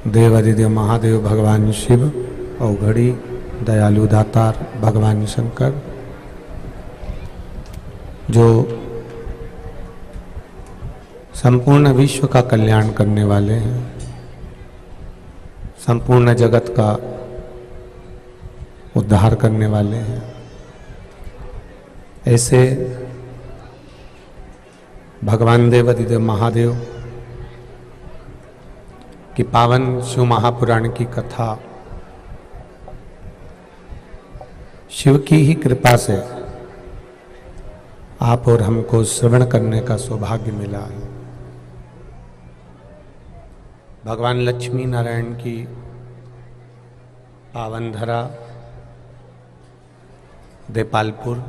देवादिदेव महादेव भगवान शिव, अवघड़ी दयालु दातार भगवान शंकर, जो संपूर्ण विश्व का कल्याण करने वाले हैं, संपूर्ण जगत का उद्धार करने वाले हैं, ऐसे भगवान देवादिदेव महादेव की पावन शिव महापुराण की कथा शिव की ही कृपा से आप और हमको श्रवण करने का सौभाग्य मिला है। भगवान लक्ष्मी नारायण की पावन धरा देपालपुर,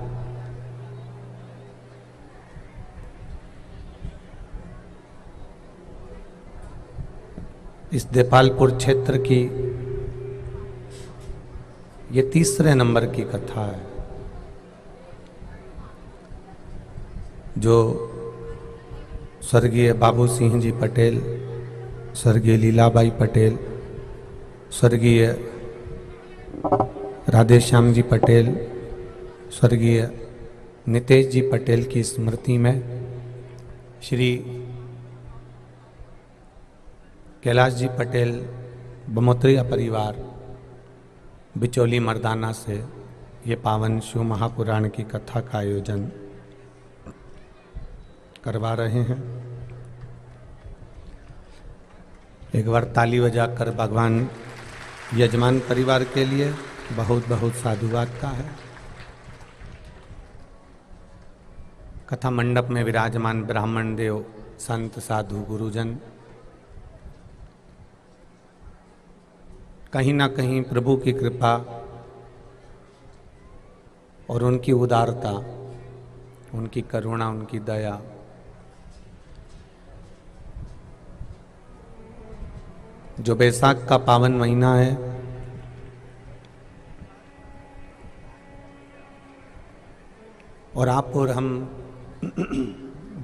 इस देपालपुर क्षेत्र की ये तीसरे नंबर की कथा है, जो स्वर्गीय बाबू सिंह जी पटेल, स्वर्गीय लीलाबाई पटेल, स्वर्गीय राधेश्याम जी पटेल, स्वर्गीय नितेश जी पटेल की स्मृति में श्री कैलाश जी पटेल बमोत्रिया परिवार बिचौली मर्दाना से ये पावन शिव महापुराण की कथा का आयोजन करवा रहे हैं। एक बार ताली बजाकर भगवान यजमान परिवार के लिए बहुत बहुत साधुवाद का है। कथा मंडप में विराजमान ब्राह्मण देव, संत, साधु, गुरुजन कहीं ना कहीं प्रभु की कृपा और उनकी उदारता, उनकी करुणा, उनकी दया जो बैसाख का पावन महीना है, और आप और हम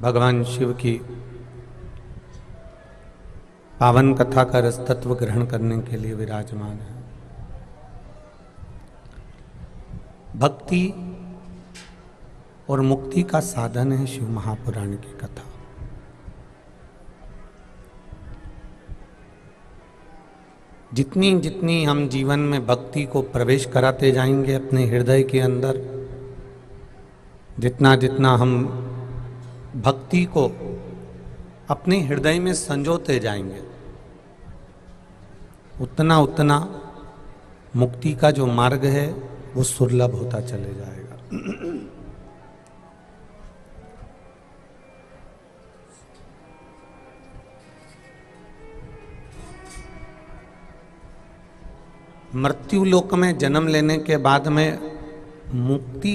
भगवान शिव की पावन कथा का रस तत्व ग्रहण करने के लिए विराजमान है। भक्ति और मुक्ति का साधन है शिव महापुराण की कथा। जितनी जितनी हम जीवन में भक्ति को प्रवेश कराते जाएंगे अपने हृदय के अंदर, जितना जितना हम भक्ति को अपने हृदय में संजोते जाएंगे, उतना उतना मुक्ति का जो मार्ग है वो सुलभ होता चले जाएगा। मृत्यु लोक में जन्म लेने के बाद में मुक्ति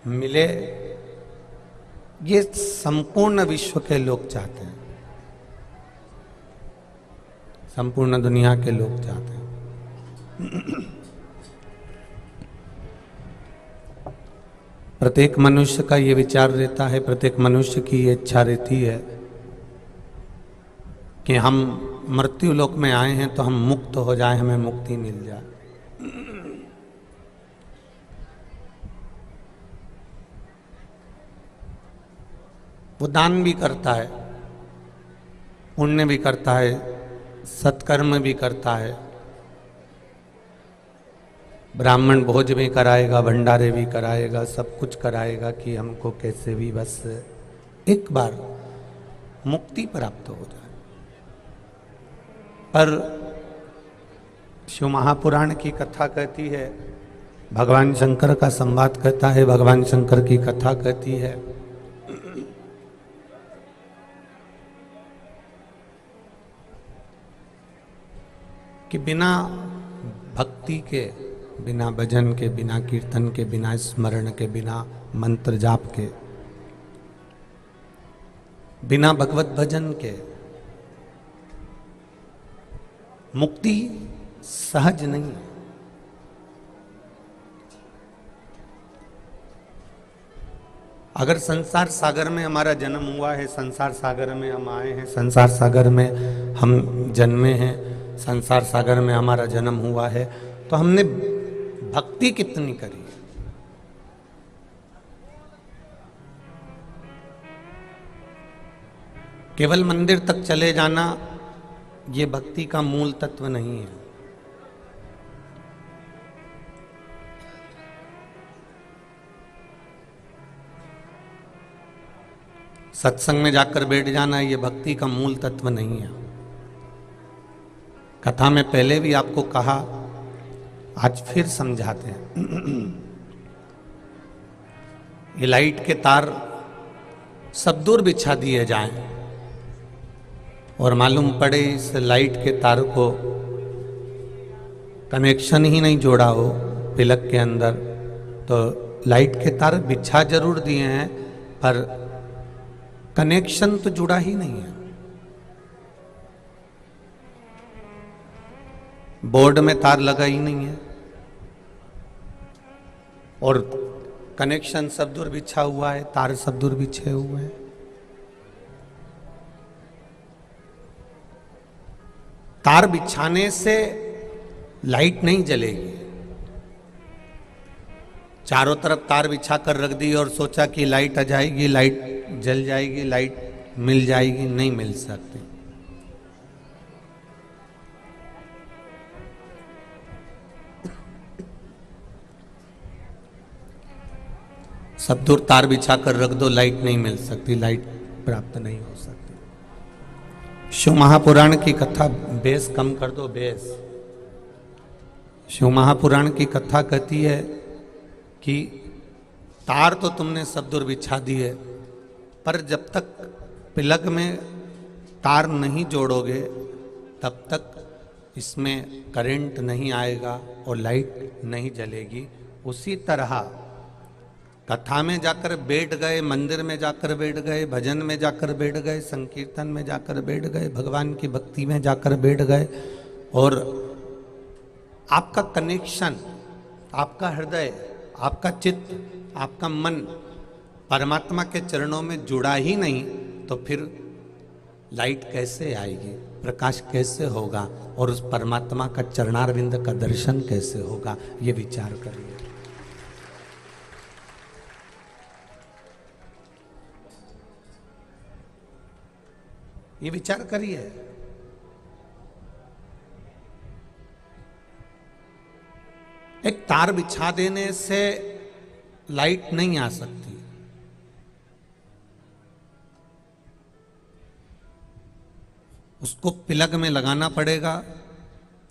मिले, ये संपूर्ण विश्व के लोग चाहते हैं, संपूर्ण दुनिया के लोग चाहते हैं। प्रत्येक मनुष्य का ये विचार रहता है, प्रत्येक मनुष्य की ये इच्छा रहती है कि हम मृत्यु लोक में आए हैं तो हम मुक्त हो जाए, हमें मुक्ति मिल जाए। वो दान भी करता है, पुण्य भी करता है, सत्कर्म भी करता है, ब्राह्मण भोज भी कराएगा, भंडारे भी कराएगा, सब कुछ कराएगा कि हमको कैसे भी बस एक बार मुक्ति प्राप्त हो जाए। पर शिव महापुराण की कथा कहती है, भगवान शंकर का संवाद कहता है, भगवान शंकर की कथा कहती है कि बिना भक्ति के, बिना भजन के, बिना कीर्तन के, बिना स्मरण के, बिना मंत्र जाप के, बिना भगवत भजन के मुक्ति सहज नहीं है। अगर संसार सागर में हमारा जन्म हुआ है, संसार सागर में हम आए हैं, संसार सागर में हम जन्मे हैं, संसार सागर में हमारा जन्म हुआ है, तो हमने भक्ति कितनी करी है। केवल मंदिर तक चले जाना ये भक्ति का मूल तत्व नहीं है। सत्संग में जाकर बैठ जाना ये भक्ति का मूल तत्व नहीं है। कथा में पहले भी आपको कहा, आज फिर समझाते हैं। ये लाइट के तार सब दूर बिछा दिए जाएं और मालूम पड़े इस लाइट के तार को कनेक्शन ही नहीं जोड़ा हो पिलक के अंदर, तो लाइट के तार बिछा जरूर दिए हैं पर कनेक्शन तो जुड़ा ही नहीं है। बोर्ड में तार लगा ही नहीं है और कनेक्शन सब दूर बिछा हुआ है, तार सब दूर बिछे हुए हैं। तार बिछाने से लाइट नहीं जलेगी। चारों तरफ तार बिछा कर रख दी और सोचा कि लाइट आ जाएगी, लाइट जल जाएगी, लाइट मिल जाएगी, नहीं मिल सकती। सब दूर तार बिछा कर रख दो, लाइट नहीं मिल सकती, लाइट प्राप्त नहीं हो सकती। शिव महापुराण की कथा, बेस कम कर दो, बेस। शिव महापुराण की कथा कहती है कि तार तो तुमने सब दूर बिछा दिए, पर जब तक प्लग में तार नहीं जोड़ोगे तब तक इसमें करंट नहीं आएगा और लाइट नहीं जलेगी। उसी तरह कथा में जाकर बैठ गए, मंदिर में जाकर बैठ गए, भजन में जाकर बैठ गए, संकीर्तन में जाकर बैठ गए, भगवान की भक्ति में जाकर बैठ गए और आपका कनेक्शन, आपका हृदय, आपका चित्त, आपका मन परमात्मा के चरणों में जुड़ा ही नहीं, तो फिर लाइट कैसे आएगी, प्रकाश कैसे होगा और उस परमात्मा का चरणारविंद का दर्शन कैसे होगा, ये विचार करिए। ये विचार करिए। एक तार बिछा देने से लाइट नहीं आ सकती। उसको प्लग में लगाना पड़ेगा,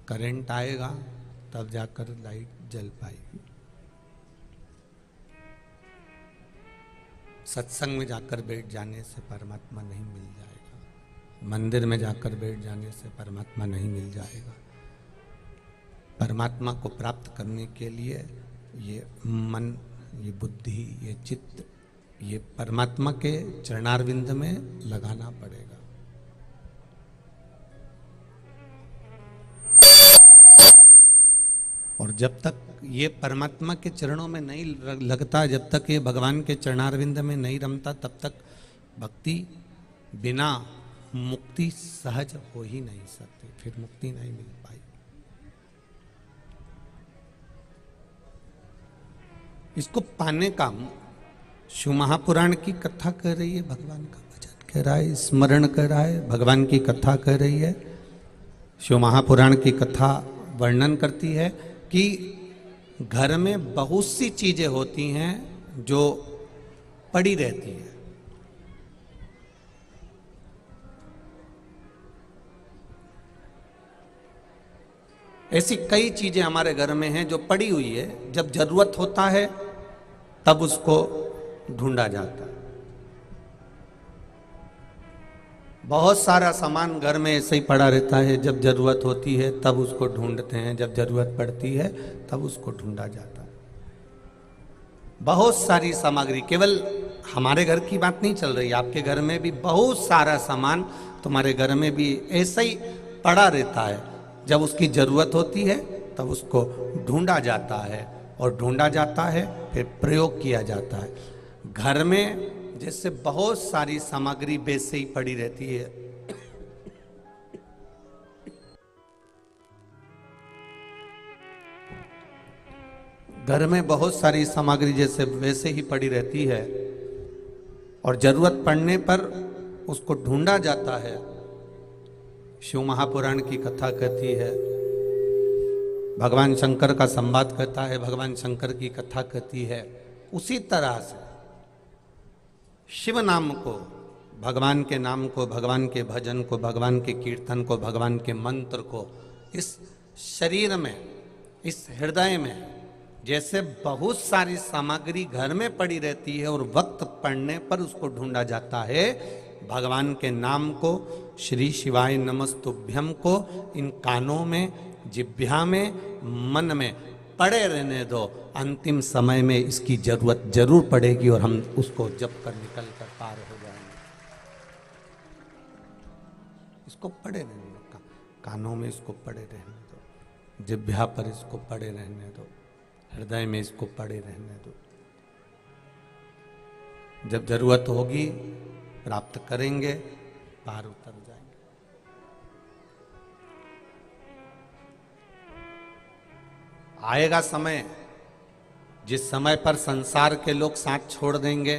करंट आएगा, तब जाकर लाइट जल पाएगी। सत्संग में जाकर बैठ जाने से परमात्मा नहीं मिल जाएगा, मंदिर में जाकर बैठ जाने से परमात्मा नहीं मिल जाएगा। परमात्मा को प्राप्त करने के लिए ये मन, ये बुद्धि, ये चित्त, ये परमात्मा के चरणारविंद में लगाना पड़ेगा। और जब तक ये परमात्मा के चरणों में नहीं लगता, जब तक ये भगवान के चरणारविंद में नहीं रमता, तब तक भक्ति बिना मुक्ति सहज हो ही नहीं सकती, फिर मुक्ति नहीं मिल पाई। इसको पाने का शिव महापुराण की कथा कर रही है, भगवान का भजन कर रहा है, स्मरण कर रहा है, भगवान की कथा कर रही है। शिव महापुराण की कथा वर्णन करती है कि घर में बहुत सी चीजें होती हैं जो पड़ी रहती है। ऐसी कई चीजें हमारे घर में हैं जो पड़ी हुई है, जब जरूरत होता है तब उसको ढूंढा जाता है। बहुत सारा सामान घर में ऐसे ही पड़ा रहता है, जब जरूरत होती है तब उसको ढूंढते हैं, जब जरूरत पड़ती है तब उसको ढूंढा जाता है। बहुत सारी सामग्री, केवल हमारे घर की बात नहीं चल रही, आपके घर में भी बहुत सारा सामान, तुम्हारे घर में भी ऐसा ही पड़ा रहता है। जब उसकी जरूरत होती है तब उसको ढूंढा जाता है और ढूंढा जाता है फिर प्रयोग किया जाता है। घर में जैसे बहुत सारी सामग्री वैसे ही पड़ी रहती है, घर में बहुत सारी सामग्री जैसे वैसे ही पड़ी रहती है और जरूरत पड़ने पर उसको ढूंढा जाता है। शिव महापुराण की कथा कहती है, भगवान शंकर का संवाद कहता है, भगवान शंकर की कथा कहती है। उसी तरह से शिव नाम को, भगवान के नाम को, भगवान के भजन को, भगवान के कीर्तन को, भगवान के मंत्र को इस शरीर में, इस हृदय में जैसे बहुत सारी सामग्री घर में पड़ी रहती है और वक्त पड़ने पर उसको ढूंढा जाता है, भगवान के नाम को, श्री शिवाय नमस्तुभ्यम को इन कानों में, जिह्वा में, मन में पड़े रहने दो। अंतिम समय में इसकी जरूरत जरूर पड़ेगी और हम उसको जप कर निकल कर पार हो जाएंगे। इसको पड़े रहने दो, कानों में इसको पड़े रहने दो, जिह्वा पर इसको पड़े रहने दो, हृदय में इसको पड़े रहने दो। जब जरूरत होगी प्राप्त करेंगे, पार उतर जाएंगे। आएगा समय जिस समय पर संसार के लोग साथ छोड़ देंगे,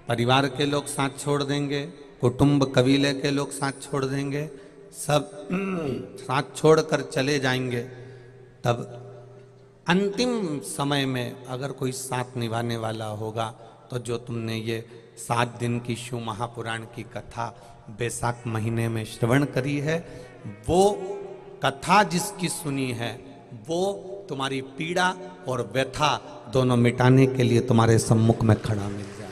परिवार के लोग साथ छोड़ देंगे, कुटुंब कबीले के लोग साथ छोड़ देंगे, सब साथ छोड़कर चले जाएंगे। तब अंतिम समय में अगर कोई साथ निभाने वाला होगा तो जो तुमने ये 7 दिन की शिव महापुराण की कथा बैसाख महीने में श्रवण करी है, वो कथा जिसकी सुनी है, वो तुम्हारी पीड़ा और व्यथा दोनों मिटाने के लिए तुम्हारे सम्मुख में खड़ा मिल जाए।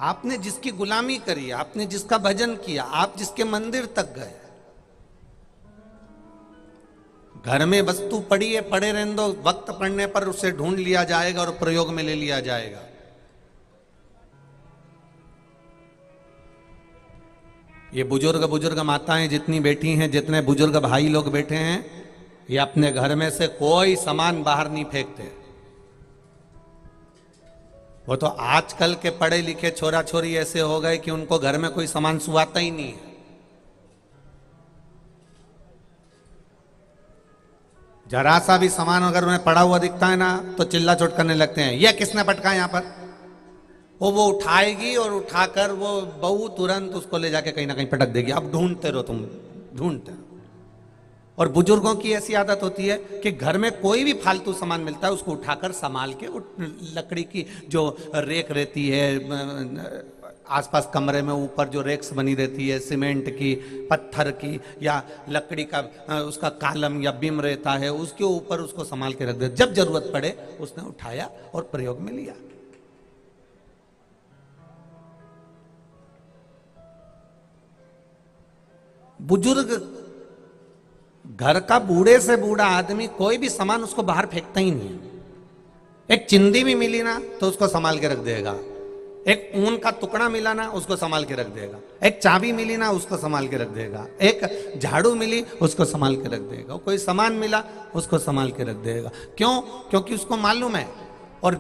आपने जिसकी गुलामी करी, आपने जिसका भजन किया, आप जिसके मंदिर तक गए, घर में वस्तु पड़ी है, पड़े रहने दो, वक्त पड़ने पर उसे ढूंढ लिया जाएगा और प्रयोग में ले लिया जाएगा। ये बुजुर्ग माताएं जितनी बैठी हैं, जितने बुजुर्ग भाई लोग बैठे हैं, ये अपने घर में से कोई सामान बाहर नहीं फेंकते। वो तो आजकल के पढ़े लिखे छोरा छोरी ऐसे हो गए कि उनको घर में कोई सामान सुहाता ही नहीं है। जरा सा भी सामान अगर उन्हें पड़ा हुआ दिखता है ना तो चिल्ला चोट करने लगते हैं, यह किसने पटका यहां पर। वो उठाएगी और उठाकर वो बहू तुरंत उसको ले जाके कहीं ना कहीं पटक देगी। अब ढूंढते रहो, तुम ढूंढते रहो। और बुजुर्गों की ऐसी आदत होती है कि घर में कोई भी फालतू सामान मिलता है उसको उठाकर संभाल के, लकड़ी की जो रेक रहती है आसपास कमरे में, ऊपर जो रेक्स बनी रहती है सीमेंट की, पत्थर की या लकड़ी का उसका कालम या बिम रहता है, उसके ऊपर उसको संभाल के रख दे। जब जरूरत पड़े उसने उठाया और प्रयोग में लिया। बुजुर्ग, घर का बूढ़े से बूढ़ा आदमी कोई भी सामान उसको बाहर फेंकता ही नहीं है। एक चिंदी भी मिली ना तो उसको संभाल के रख देगा, एक ऊन का टुकड़ा मिला ना उसको संभाल के रख देगा, एक चाबी मिली ना उसको संभाल के रख देगा, एक झाड़ू मिली उसको संभाल के रख देगा, कोई सामान मिला उसको संभाल के रख देगा। क्यों? क्योंकि उसको मालूम है। और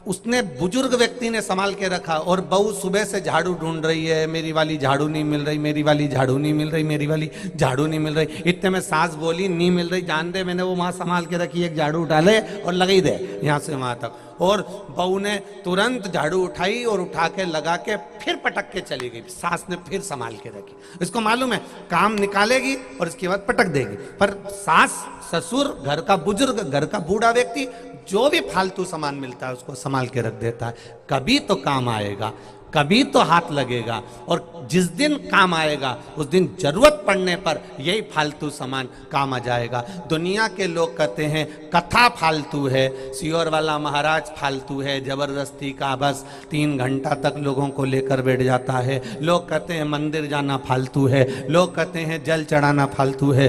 उसने, बुजुर्ग व्यक्ति ने संभाल के रखा। और बहू सुबह से झाड़ू ढूंढ रही है, मेरी वाली झाड़ू नहीं मिल रही, मेरी वाली झाड़ू नहीं मिल रही, मेरी वाली झाड़ू नहीं मिल रही। इतने में सास बोली, नहीं मिल रही, जान दे, मैंने वो वहां संभाल के रखी, एक झाड़ू उठा ले और लगाई दे यहां से वहां तक। और बहू ने तुरंत झाड़ू उठाई और उठा के लगा के फिर पटक के चली गई। सास ने फिर संभाल के रखी। इसको मालूम है काम निकालेगी और इसके बाद पटक देगी। पर सास, ससुर, घर का बुजुर्ग, घर का बूढ़ा व्यक्ति जो भी फालतू सामान मिलता है उसको संभाल के रख देता है। कभी तो काम आएगा, कभी तो हाथ लगेगा, और जिस दिन काम आएगा उस दिन जरूरत पड़ने पर यही फालतू सामान काम आ जाएगा। दुनिया के लोग कहते हैं कथा फालतू है, सियोर वाला महाराज फालतू है, जबरदस्ती का बस 3 घंटा तक लोगों को लेकर बैठ जाता है। लोग कहते हैं मंदिर जाना फालतू है, लोग कहते हैं जल चढ़ाना फालतू है,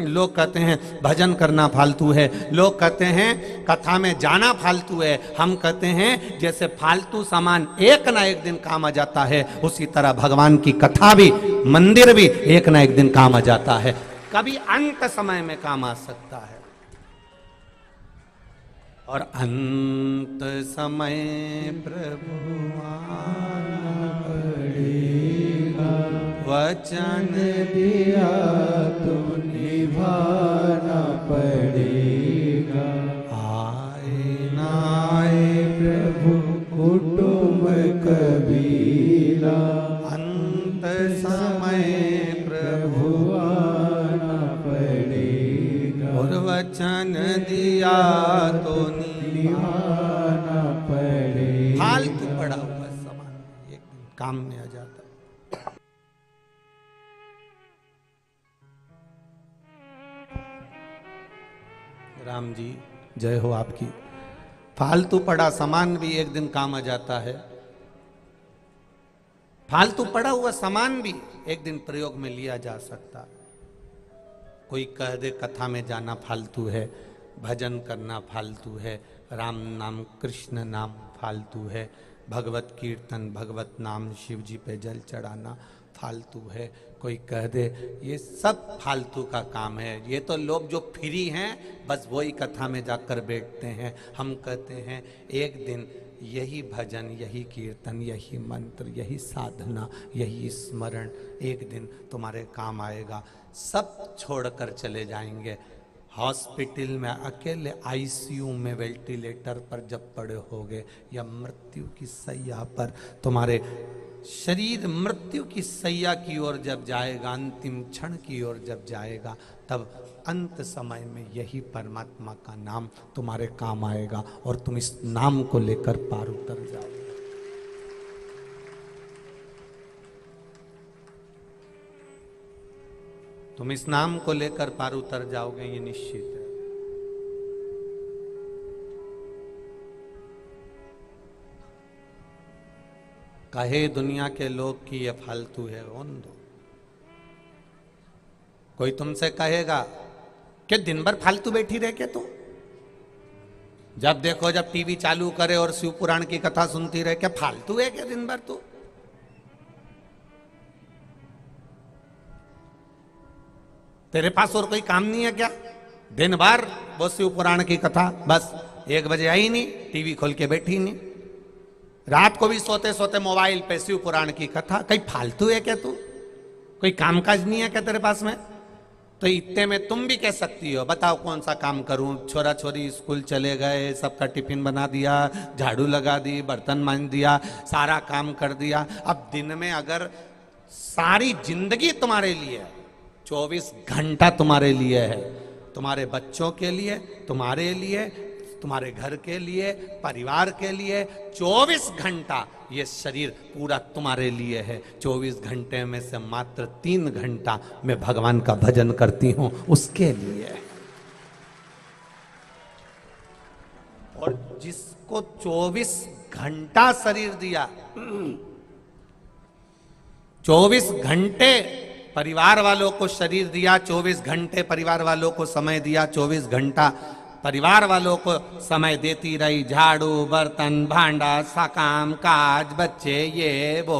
लोग कहते हैं भजन करना फालतू है, लोग कहते हैं कथा में जाना फालतू है। हम कहते हैं जैसे फालतू सामान एक ना एक दिन काम आ जाता है, उसी तरह भगवान की कथा भी, मंदिर भी एक ना एक दिन काम आ जाता है। कभी अंत समय में काम आ सकता है। और अंत समय प्रभु आना पड़ेगा, वचन दिया तो निभाना पड़ेगा। आए नाए प्रभु कुटुंब कबीला, अंत समय प्रभु आना पड़ेगा। और वचन दिया तो निभाना पड़ेगा। फालतू पड़ा हुआ सामान एक दिन काम में आ जाता। राम जी जय हो आपकी। फालतू पड़ा सामान भी एक दिन काम आ जाता है। फालतू पड़ा हुआ सामान भी एक दिन प्रयोग में लिया जा सकता है। कोई कह दे कथा में जाना फालतू है, भजन करना फालतू है, राम नाम कृष्ण नाम फालतू है, भगवत कीर्तन भगवत नाम शिव जी पे जल चढ़ाना फालतू है। कोई कह दे ये सब फालतू का काम है, ये तो लोग जो फ्री हैं बस वही कथा में जाकर बैठते हैं। हम कहते हैं एक दिन यही भजन, यही कीर्तन, यही मंत्र, यही साधना, यही स्मरण एक दिन तुम्हारे काम आएगा। सब छोड़कर चले जाएंगे। हॉस्पिटल में अकेले आईसीयू में वेंटिलेटर पर जब पड़े होगे या मृत्यु की सैया पर तुम्हारे शरीर मृत्यु की सैया की ओर जब जाएगा, अंतिम क्षण की ओर जब जाएगा, तब अंत समय में यही परमात्मा का नाम तुम्हारे काम आएगा और तुम इस नाम को लेकर पार उतर जाओगे। तुम इस नाम को लेकर पार उतर जाओगे, ये निश्चित है। कहे दुनिया के लोग कि ये फालतू है, ओन दो। कोई तुमसे कहेगा कि दिन भर फालतू बैठी रह के तू, जब देखो जब टीवी चालू करे और शिव पुराण की कथा सुनती रहे, क्या फालतू है क्या दिन भर तू? तेरे पास और कोई काम नहीं है क्या? दिन भर वो शिव पुराण की कथा, बस 1 बजे आई नहीं, टीवी खोल के बैठी नहीं, रात को भी सोते सोते मोबाइल पे शिव पुराण की कथा। कहीं फालतू है क्या तू? कोई कामकाज नहीं है क्या तेरे पास में? तो इतने में तुम भी कह सकती हो, बताओ कौन सा काम करूं? छोरा छोरी स्कूल चले गए, सबका टिफिन बना दिया, झाड़ू लगा दी, बर्तन मांज दिया, सारा काम कर दिया। अब दिन में अगर सारी जिंदगी तुम्हारे लिए, 24 घंटा तुम्हारे लिए है, तुम्हारे बच्चों के लिए, तुम्हारे लिए, तुम्हारे घर के लिए, परिवार के लिए, 24 घंटा ये शरीर पूरा तुम्हारे लिए है। 24 घंटे में से मात्र 3 घंटा मैं भगवान का भजन करती हूं, उसके लिए। और जिसको 24 घंटा शरीर दिया, 24 घंटे परिवार वालों को शरीर दिया, 24 घंटे परिवार वालों को समय दिया, 24 घंटा परिवार वालों को समय देती रही, झाड़ू बर्तन भांडा सा काम काज, बच्चे ये वो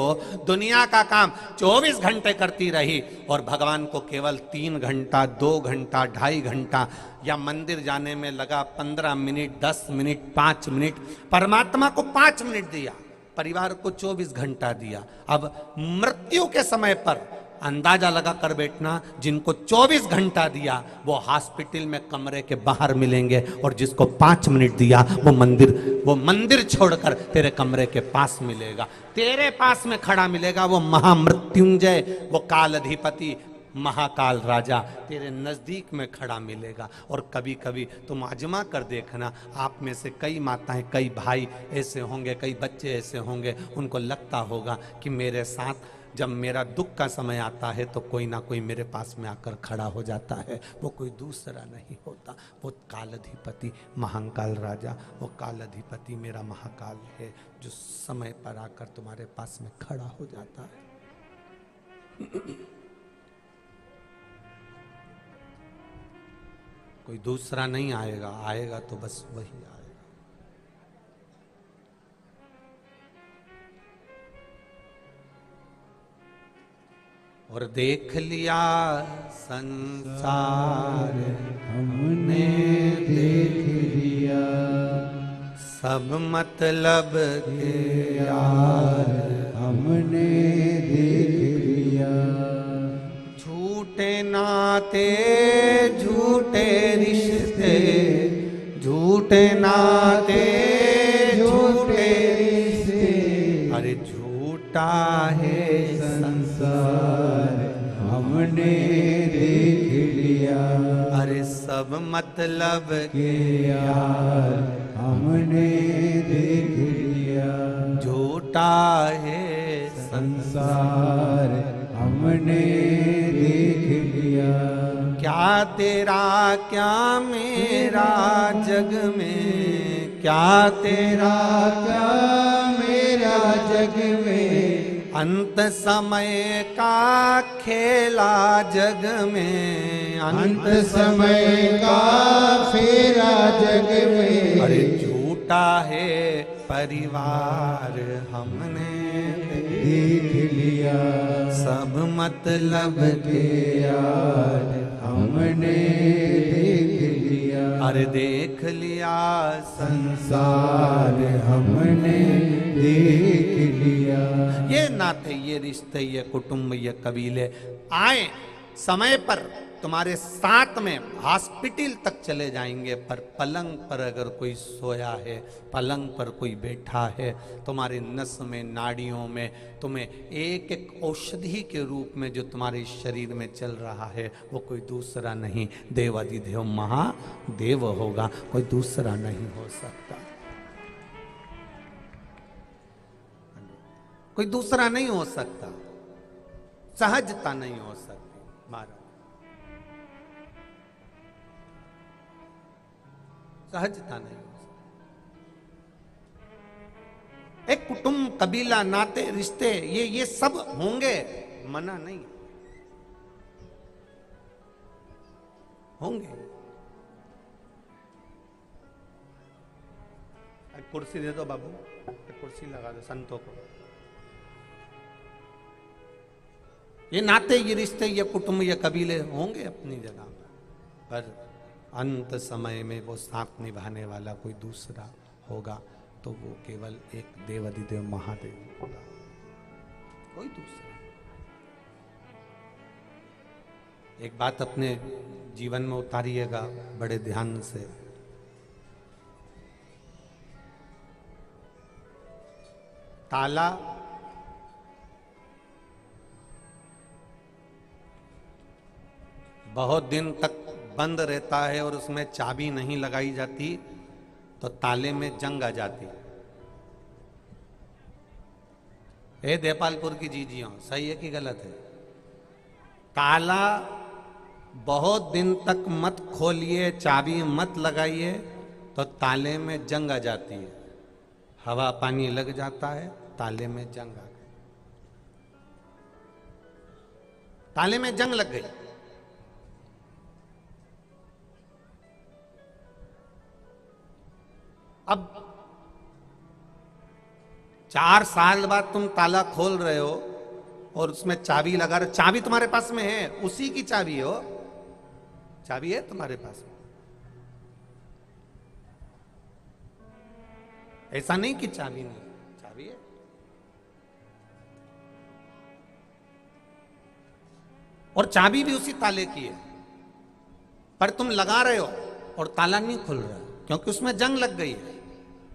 दुनिया का काम 24 घंटे करती रही, और भगवान को केवल 3 घंटा 2 घंटा 2.5 घंटा या मंदिर जाने में लगा 15 मिनट 10 मिनट 5 मिनट, परमात्मा को 5 मिनट दिया, परिवार को 24 घंटा दिया। अब मृत्यु के समय पर अंदाजा लगा कर बैठना, जिनको 24 घंटा दिया वो हॉस्पिटल में कमरे के बाहर मिलेंगे, और जिसको 5 मिनट दिया वो मंदिर छोड़कर तेरे कमरे के पास मिलेगा, तेरे पास में खड़ा मिलेगा। वो महामृत्युंजय, वो काल अधिपति महाकाल राजा तेरे नजदीक में खड़ा मिलेगा। और कभी कभी तुम आजमा कर देखना, आप में से कई माताएं, कई भाई ऐसे होंगे, कई बच्चे ऐसे होंगे, उनको लगता होगा कि मेरे साथ जब मेरा दुख का समय आता है तो कोई ना कोई मेरे पास में आकर खड़ा हो जाता है। वो कोई दूसरा नहीं होता, वो कालाधिपति महाकाल राजा, वो कालाधिपति मेरा महाकाल है, जो समय पर आकर तुम्हारे पास में खड़ा हो जाता है। कोई दूसरा नहीं आएगा, आएगा तो बस वही आएगा। और देख लिया संसार हमने देख लिया, सब मतलब के यार हमने देख लिया, नाते झूठे रिश्ते, झूठे नाते झूठे रिश्ते, अरे झूठा है संसार हमने देख लिया, अरे सब मतलब के यार हमने देख लिया, झूठा है संसार हमने देख लिया। क्या तेरा क्या मेरा जग में, क्या तेरा क्या मेरा जग में, अंत समय का खेला जग में, अंत समय का फेरा जग में, अरे झूठा है परिवार हमने देख लिया, सब मतलब के यार हमने देख लिया, अरे देख लिया संसार हमने देख लिया। ये नाते, ये रिश्ते, ये कुटुंब, ये कबीले आए समय पर तुम्हारे साथ में हॉस्पिटल तक चले जाएंगे, पर पलंग पर अगर कोई सोया है, पलंग पर कोई बैठा है, तुम्हारे नस में, नाड़ियों में, तुम्हें एक एक औषधि के रूप में जो तुम्हारे शरीर में चल रहा है, वो कोई दूसरा नहीं, देवाधिदेव महादेव होगा, कोई दूसरा नहीं हो सकता, कोई दूसरा नहीं हो सकता, सहजता नहीं हो सकती महाराज, सहजता नहीं हो सकती। एक कुटुंब, कबीला, नाते, रिश्ते, ये सब होंगे, मना नहीं होंगे। एक कुर्सी दे दो बाबू, एक कुर्सी लगा दो संतों को। ये नाते, ये रिश्ते, ये कुटुंब, ये कबीले होंगे अपनी जगह पर अंत समय में वो साथ निभाने वाला कोई दूसरा होगा, तो वो केवल एक देवाधिदेव महादेव होगा, कोई दूसरा। एक बात अपने जीवन में उतारिएगा बड़े ध्यान से, ताला बहुत दिन तक बंद रहता है और उसमें चाबी नहीं लगाई जाती तो ताले में जंग आ जाती। ए देपालपुर की जीजियों, सही है कि गलत है? ताला बहुत दिन तक मत खोलिए, चाबी मत लगाइए तो ताले में जंग आ जाती है, हवा पानी लग जाता है, ताले में जंग आ गई, ताले में जंग लग गई। अब 4 साल बाद तुम ताला खोल रहे हो और उसमें चाबी लगा रहे, चाबी तुम्हारे पास में है, उसी की चाबी हो, चाबी है तुम्हारे पास में, ऐसा नहीं कि चाबी नहीं, चाबी है। और चाबी भी उसी ताले की है, पर तुम लगा रहे हो और ताला नहीं खुल रहा क्योंकि उसमें जंग लग गई है।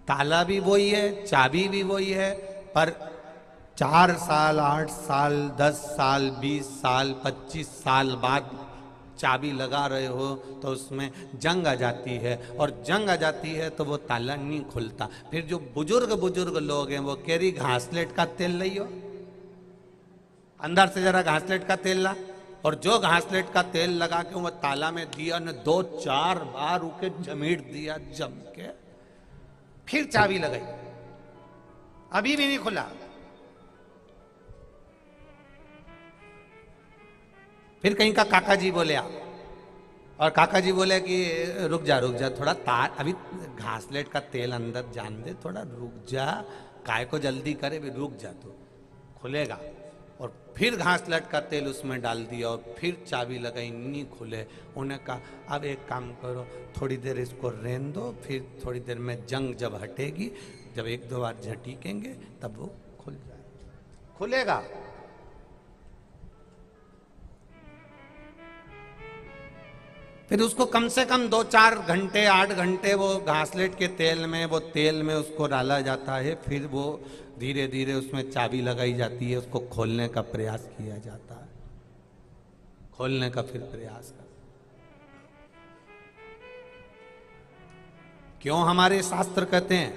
ताला भी वही है, चाबी भी वही है, पर 4 साल, 8 साल, 10 साल, 20 साल, 25 साल बाद चाबी लगा रहे हो तो उसमें जंग आ जाती है, और जंग आ जाती है तो वो ताला नहीं खुलता। फिर जो बुजुर्ग लोग हैं वो कह रही घासलेट का तेल लियो, अंदर से जरा घासलेट का तेल ला, और जो घासलेट का तेल लगा के वो ताला में दिया ने 2-4 बार उके जमीट दिया जम के, फिर चाबी लगाई, अभी भी नहीं खुला। फिर कहीं का काका जी बोले आ, और काका जी बोले कि रुक जा थोड़ा, तार अभी घासलेट का तेल अंदर जान दे, थोड़ा रुक जा, काय को जल्दी करे, भी रुक जा तो खुलेगा। और फिर घासलेट का तेल उसमें डाल दिया और फिर चाबी लगाई, नहीं खुले। उन्हें कहा अब एक काम करो, थोड़ी देर इसको रहने दो, फिर थोड़ी देर में जंग जब हटेगी, जब 1-2 बार झटीकेंगे तब वो खुल जाए, खुलेगा। फिर उसको कम से कम 2-4 घंटे 8 घंटे वो घासलेट के तेल में उसको डाला जाता है। फिर वो धीरे धीरे उसमें चाबी लगाई जाती है, उसको खोलने का प्रयास किया जाता है, खोलने का फिर प्रयास कर। क्यों हमारे शास्त्र कहते हैं?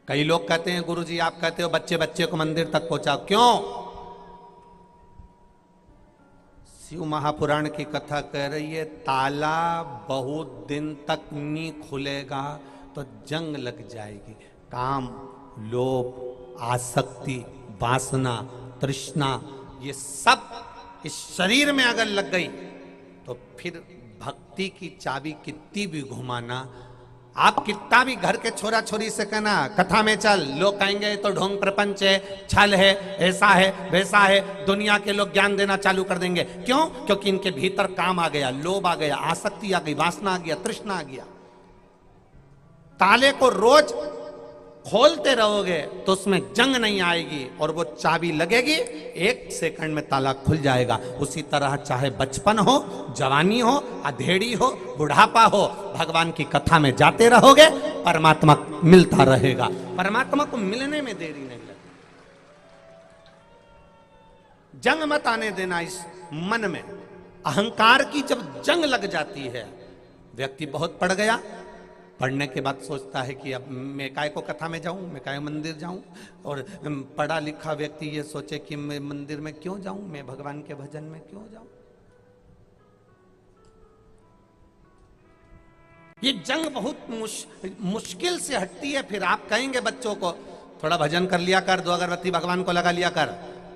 कई लोग कहते हैं गुरुजी आप कहते हो बच्चे बच्चे को मंदिर तक पहुंचाओ, क्यों? शिव महापुराण की कथा कह रही है ताला बहुत दिन तक नहीं खुलेगा तो जंग लग जाएगी। काम, लोभ, आसक्ति, वासना, तृष्णा, ये सब इस शरीर में अगर लग गई तो फिर भक्ति की चाबी कितनी भी घुमाना, आप कितना भी घर के छोरा छोरी से कहना कथा में चल, लोग कहेंगे तो ढोंग प्रपंच है, छल है, ऐसा है वैसा है, दुनिया के लोग ज्ञान देना चालू कर देंगे। क्यों? क्योंकि इनके भीतर काम आ गया, लोभ आ गया, आसक्ति आ गई, वासना आ गया, तृष्णा आ गया। ताले को रोज खोलते रहोगे तो उसमें जंग नहीं आएगी और वो चाबी लगेगी, 1 सेकंड में ताला खुल जाएगा। उसी तरह चाहे बचपन हो, जवानी हो, अधेड़ी हो, बुढ़ापा हो, भगवान की कथा में जाते रहोगे, परमात्मा मिलता रहेगा। परमात्मा को मिलने में देरी नहीं लगेगी। जंग मत आने देना इस मन में। अहंकार की जब जंग लग जाती है, व्यक्ति बहुत पड़ गया, पढ़ने के बाद सोचता है कि अब मैं काय को कथा में जाऊं, मैं काय मंदिर जाऊं। और पढ़ा लिखा व्यक्ति ये सोचे कि मैं मंदिर में क्यों जाऊं, मैं भगवान के भजन में क्यों जाऊं। ये जंग बहुत मुश्किल से हटती है। फिर आप कहेंगे बच्चों को थोड़ा भजन कर लिया कर, 2 अगरबत्ती भगवान को लगा लिया कर।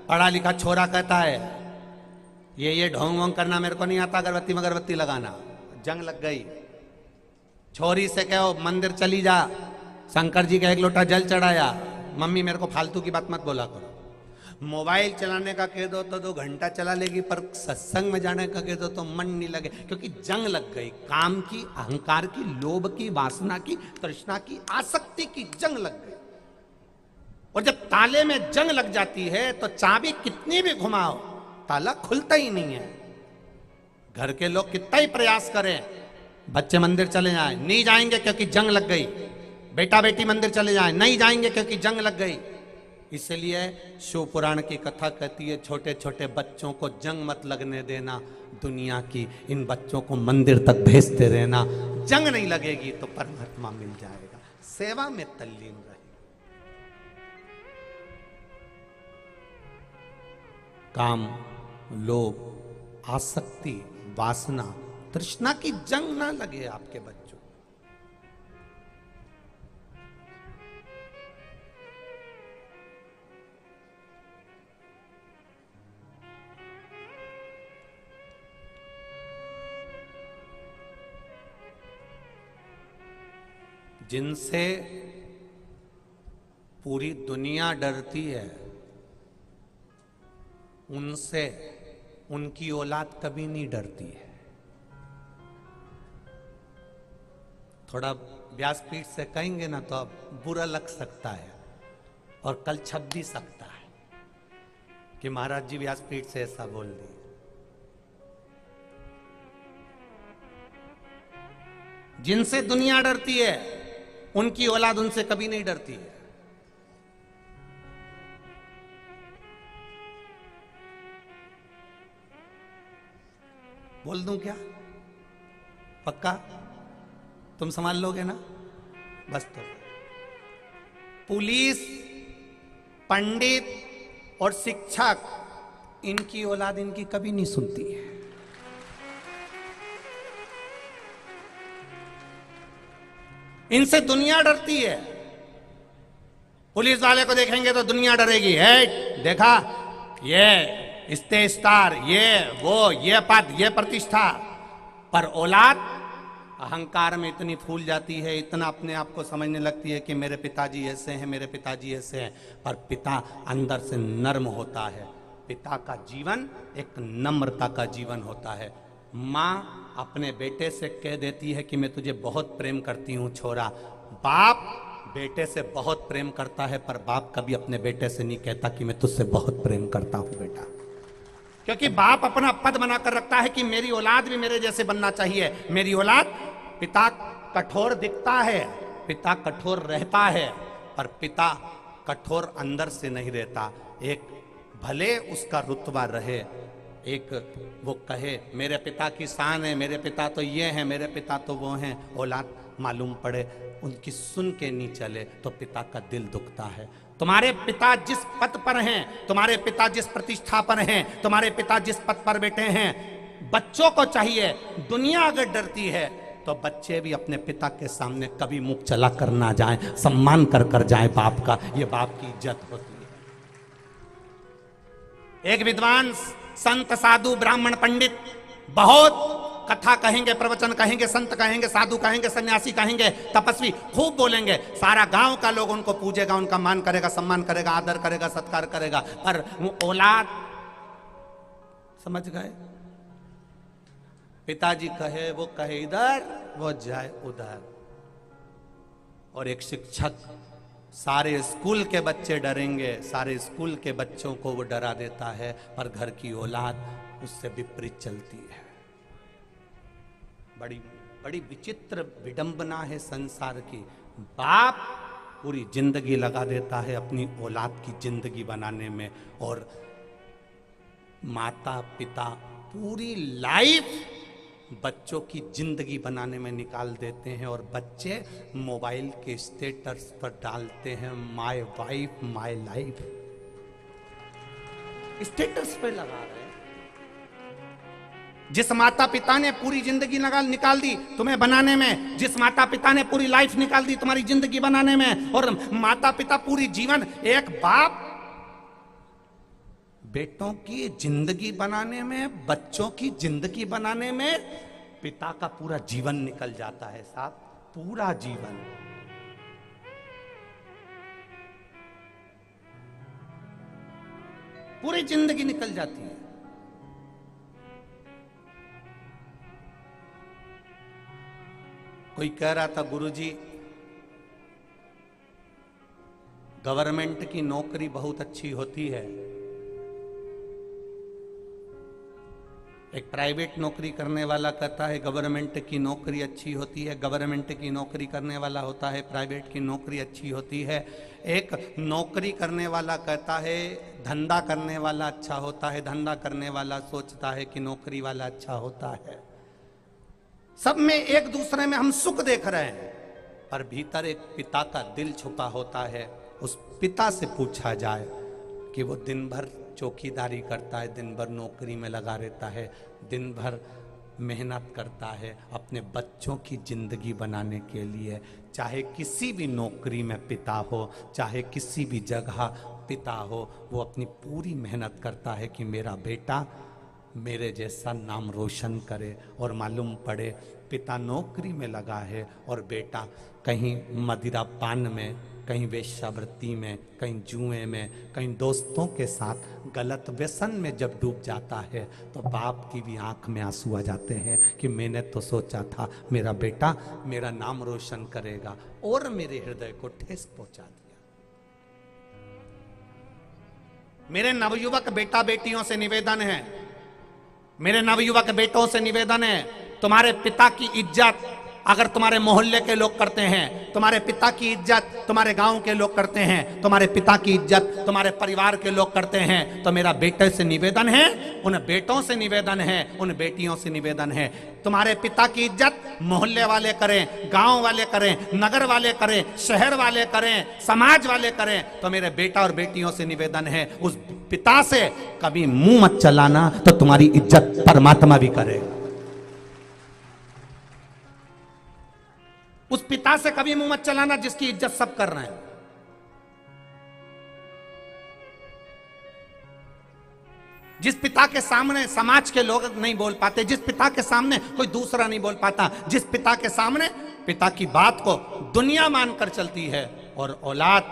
पढ़ा लिखा छोरा कहता है ये ढोंग वोंग करना मेरे को नहीं आता, अगरबत्ती मगरबत्ती लगाना। जंग लग गई। छोरी से कहो मंदिर चली जा, शंकर जी का 1 लोटा जल चढ़ाया, मम्मी मेरे को फालतू की बात मत बोला करो। मोबाइल चलाने का कह दो तो 2 घंटा चला लेगी, पर सत्संग में जाने का कह दो तो मन नहीं लगे, क्योंकि जंग लग गई। काम की, अहंकार की, लोभ की, वासना की, तृष्णा की, आसक्ति की जंग लग गई। और जब ताले में जंग लग जाती है तो चाबी कितनी भी घुमाओ ताला खुलता ही नहीं है। घर के लोग कितना ही प्रयास करें, बच्चे मंदिर चले जाएं, नहीं जाएंगे क्योंकि जंग लग गई। बेटा बेटी मंदिर चले जाएं, नहीं जाएंगे क्योंकि जंग लग गई। इसलिए शिव पुराण की कथा कहती है छोटे छोटे बच्चों को जंग मत लगने देना दुनिया की, इन बच्चों को मंदिर तक भेजते रहना। जंग नहीं लगेगी तो परमात्मा मिल जाएगा। सेवा में तल्लीन रहे। काम, लोभ, आसक्ति, वासना, तृष्णा की जंग ना लगे आपके बच्चों। जिनसे पूरी दुनिया डरती है, उनसे उनकी औलाद कभी नहीं डरती है। थोड़ा व्यासपीठ से कहेंगे ना तो अब बुरा लग सकता है और कल छप भी सकता है कि महाराज जी व्यासपीठ से ऐसा बोल दिए। जिनसे दुनिया डरती है उनकी औलाद उनसे कभी नहीं डरती है। बोल दूं क्या? पक्का? तुम संभाल लोगे ना? बस तो पुलिस, पंडित और शिक्षक, इनकी औलाद इनकी कभी नहीं सुनती है। इनसे दुनिया डरती है। पुलिस वाले को देखेंगे तो दुनिया डरेगी, है देखा ये स्टार, ये वो, ये पद, ये प्रतिष्ठा। पर औलाद अहंकार में इतनी फूल जाती है, इतना अपने आप को समझने लगती है कि मेरे पिताजी ऐसे हैं, मेरे पिताजी ऐसे हैं। पर पिता अंदर से नर्म होता है। पिता का जीवन एक नम्रता का जीवन होता है। माँ अपने बेटे से कह देती है कि मैं तुझे बहुत प्रेम करती हूँ छोरा। बाप बेटे से बहुत प्रेम करता है, पर बाप कभी अपने बेटे से नहीं कहता कि मैं तुझसे बहुत प्रेम करता हूँ बेटा। क्योंकि बाप अपना पद बनाकर रखता है कि मेरी औलाद भी मेरे जैसे बनना चाहिए। मेरी औलाद, पिता कठोर दिखता है, पिता कठोर रहता है, पर पिता कठोर अंदर से नहीं रहता। एक भले उसका रुतबा रहे, एक वो कहे मेरे पिता की शान है, मेरे पिता तो ये हैं, मेरे पिता तो वो हैं, औलाद मालूम पड़े उनकी सुन के नहीं चले तो पिता का दिल दुखता है। तुम्हारे पिता जिस पद पर हैं, तुम्हारे पिता जिस प्रतिष्ठा पर हैं, तुम्हारे पिता जिस पद पर बैठे हैं, बच्चों को चाहिए, दुनिया अगर डरती है तो बच्चे भी अपने पिता के सामने कभी मुख चला कर ना जाएं, सम्मान कर जाएं बाप का। ये बाप की इज्जत होती है। एक विद्वान संत साधु ब्राह्मण पंडित बहुत कथा कहेंगे, प्रवचन कहेंगे, संत कहेंगे, साधु कहेंगे, सन्यासी कहेंगे, तपस्वी खूब बोलेंगे, सारा गांव का लोग उनको पूजेगा, उनका मान करेगा, सम्मान करेगा, आदर करेगा, सत्कार करेगा, पर वो औलाद, समझ गए, पिताजी कहे वो कहे इधर, वो जाए उधर। और एक शिक्षक सारे स्कूल के बच्चे डरेंगे, सारे स्कूल के बच्चों को वो डरा देता है, पर घर की औलाद उससे विपरीत चलती है। बड़ी बड़ी विचित्र विडंबना है संसार की। बाप पूरी जिंदगी लगा देता है अपनी औलाद की जिंदगी बनाने में, और माता पिता पूरी लाइफ बच्चों की जिंदगी बनाने में निकाल देते हैं, और बच्चे मोबाइल के स्टेटस पर डालते हैं my wife my life, status पे लगा रहे हैं। जिस माता पिता ने पूरी जिंदगी निकाल दी तुम्हें बनाने में, जिस माता पिता ने पूरी लाइफ निकाल दी तुम्हारी जिंदगी बनाने में, और माता पिता पूरी जीवन, एक बाप बेटों की जिंदगी बनाने में, बच्चों की जिंदगी बनाने में पिता का पूरा जीवन निकल जाता है साहब, पूरा जीवन। पूरी जिंदगी निकल जाती है। कोई कह रहा था गुरुजी गवर्नमेंट की नौकरी बहुत अच्छी होती है। एक प्राइवेट नौकरी करने वाला कहता है गवर्नमेंट की नौकरी अच्छी होती है, गवर्नमेंट की नौकरी करने वाला होता है प्राइवेट की नौकरी अच्छी होती है। एक नौकरी करने वाला कहता है धंधा करने वाला अच्छा होता है, धंधा करने वाला सोचता है कि नौकरी वाला अच्छा होता है। सब में एक दूसरे में हम सुख देख रहे हैं, पर भीतर एक पिता का दिल छुपा होता है। उस पिता से पूछा जाए कि वो दिन भर चौकीदारी करता है, दिन भर नौकरी में लगा रहता है, दिन भर मेहनत करता है अपने बच्चों की जिंदगी बनाने के लिए। चाहे किसी भी नौकरी में पिता हो, चाहे किसी भी जगह पिता हो, वो अपनी पूरी मेहनत करता है कि मेरा बेटा मेरे जैसा नाम रोशन करे। और मालूम पड़े पिता नौकरी में लगा है और बेटा कहीं मदिरा पान में, कहीं वेश्यावृत्ति में, कहीं जुए में, कहीं दोस्तों के साथ गलत व्यसन में जब डूब जाता है तो बाप की भी आंख में आंसू आ जाते हैं कि मैंने तो सोचा था मेरा बेटा मेरा नाम रोशन करेगा, और मेरे हृदय को ठेस पहुंचा दिया। मेरे नवयुवक बेटा बेटियों से निवेदन है, मेरे नवयुवक बेटों से निवेदन है, तुम्हारे पिता की इज्जत अगर तुम्हारे मोहल्ले के लोग करते हैं, तुम्हारे पिता की इज्जत तुम्हारे गांव के लोग करते हैं, तुम्हारे पिता की इज्जत तुम्हारे परिवार के लोग करते हैं, तो मेरा बेटे से निवेदन है, उन बेटों से निवेदन है, उन बेटियों से निवेदन है, तुम्हारे पिता की इज्जत मोहल्ले वाले करें, गांव वाले करें, नगर वाले करें, शहर वाले करें, समाज वाले करें, तो मेरे बेटा और बेटियों से निवेदन है उस पिता से कभी मुंह मत चलाना, तो तुम्हारी इज्जत परमात्मा भी करेगा। उस पिता से कभी मुंह मत चलाना जिसकी इज्जत सब कर रहे हैं। जिस पिता के सामने समाज के लोग नहीं बोल पाते, जिस पिता के सामने कोई दूसरा नहीं बोल पाता, जिस पिता के सामने पिता की बात को दुनिया मानकर चलती है, और औलाद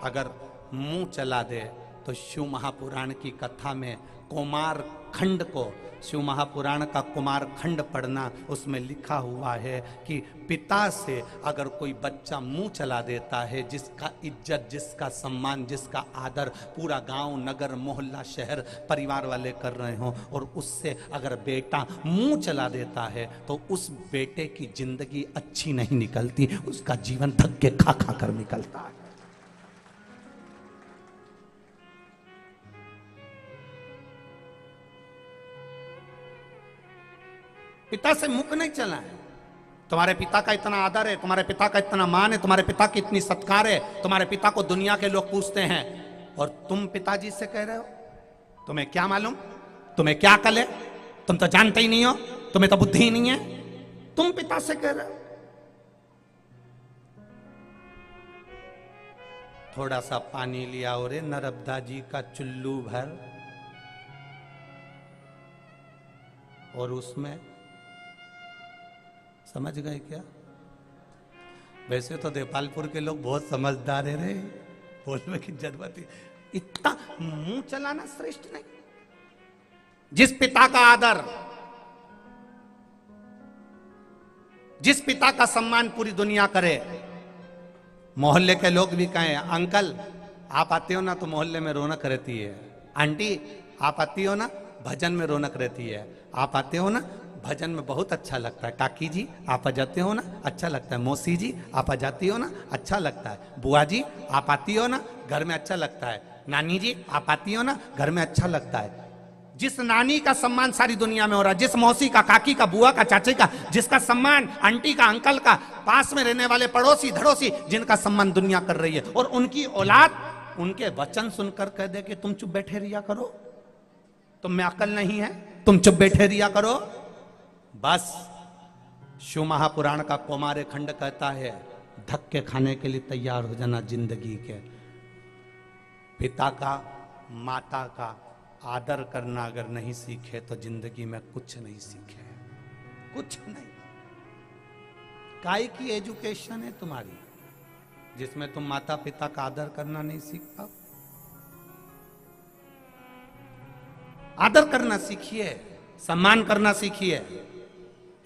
अगर मुंह चला दे तो शिव महापुराण की कथा में कुमार खंड को, शिव महापुराण का कुमार खंड पढ़ना, उसमें लिखा हुआ है कि पिता से अगर कोई बच्चा मुंह चला देता है, जिसका इज्जत, जिसका सम्मान, जिसका आदर पूरा गांव, नगर, मोहल्ला, शहर, परिवार वाले कर रहे हो, और उससे अगर बेटा मुंह चला देता है तो उस बेटे की जिंदगी अच्छी नहीं निकलती, उसका जीवन धक्के खा खा कर निकलता है। पिता से मुख नहीं चला है। तुम्हारे पिता का इतना आदर है, तुम्हारे पिता का इतना मान है, तुम्हारे पिता की इतनी सत्कार है, तुम्हारे पिता को दुनिया के लोग पूछते हैं, और तुम पिताजी से कह रहे हो तुम्हें क्या मालूम, तुम्हें क्या अकल है, तुम तो जानते ही नहीं हो, तुम्हें तो बुद्धि ही नहीं है, तुम पिता से कह रहे हो। थोड़ा सा पानी लिया और नर्मदा जी का चुल्लू भर, और उसमें, समझ गए क्या? वैसे तो देपालपुर के लोग बहुत समझदार है रे, बोलने की जरूरत ही, इतना मुंह चलाना श्रेष्ठ नहीं। जिस पिता का आदर, जिस पिता का सम्मान पूरी दुनिया करे, मोहल्ले के लोग भी कहें अंकल आप आते हो ना तो मोहल्ले में रौनक रहती है, आंटी आप आती हो ना भजन में रौनक रहती है, आप आते हो ना भजन में बहुत अच्छा लगता है, काकी जी आप आ जाते हो ना अच्छा लगता है, मौसी जी आप आ जाती हो ना अच्छा लगता है, बुआ जी आप आती हो ना घर में अच्छा लगता है, नानी जी आप आती हो ना घर में अच्छा लगता है। जिस नानी का सम्मान सारी दुनिया में हो रहा है, जिस मौसी का, काकी का, बुआ का, चाचे का, जिसका सम्मान, आंटी का, अंकल का, पास में रहने वाले पड़ोसी धड़ोसी जिनका सम्मान दुनिया कर रही है, और उनकी औलाद उनके वचन सुनकर कह दे कि तुम चुप बैठे रिया करो, तुम में अकल नहीं है, तुम चुप बैठे रिया करो। बस शिव महापुराण का कौमार्य खंड कहता है धक्के खाने के लिए तैयार हो जाना जिंदगी के। पिता का, माता का आदर करना अगर नहीं सीखे तो जिंदगी में कुछ नहीं सीखे, कुछ नहीं। काय की एजुकेशन है तुम्हारी जिसमें तुम माता पिता का आदर करना नहीं सीख पाओ? आदर करना सीखिए, सम्मान करना सीखिए।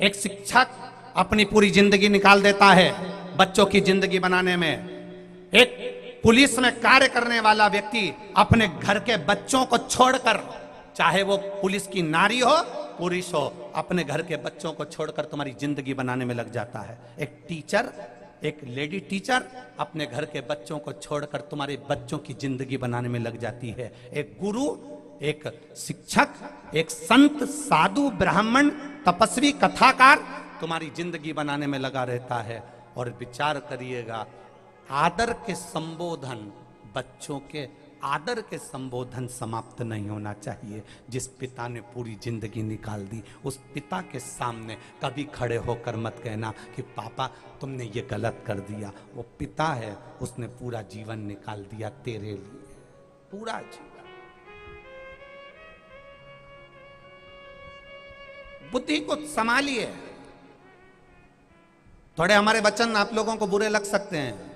एक शिक्षक अपनी पूरी जिंदगी निकाल देता है बच्चों की जिंदगी बनाने में। एक पुलिस में कार्य करने वाला व्यक्ति अपने घर के बच्चों को छोड़कर, चाहे वो पुलिस की नारी हो पुरुष हो, अपने घर के बच्चों को छोड़कर तुम्हारी जिंदगी बनाने में लग जाता है। एक टीचर, एक लेडी टीचर अपने घर के बच्चों को छोड़कर तुम्हारे बच्चों की जिंदगी बनाने में लग जाती है। एक गुरु, एक शिक्षक, एक संत, साधु, ब्राह्मण, तपस्वी, कथाकार तुम्हारी जिंदगी बनाने में लगा रहता है। और विचार करिएगा, आदर के संबोधन, बच्चों के आदर के संबोधन समाप्त नहीं होना चाहिए। जिस पिता ने पूरी जिंदगी निकाल दी, उस पिता के सामने कभी खड़े होकर मत कहना कि पापा तुमने ये गलत कर दिया। वो पिता है, उसने पूरा जीवन निकाल दिया तेरे लिए, पूरा जीवन। बुद्धि को संभालिए। थोड़े हमारे वचन आप लोगों को बुरे लग सकते हैं,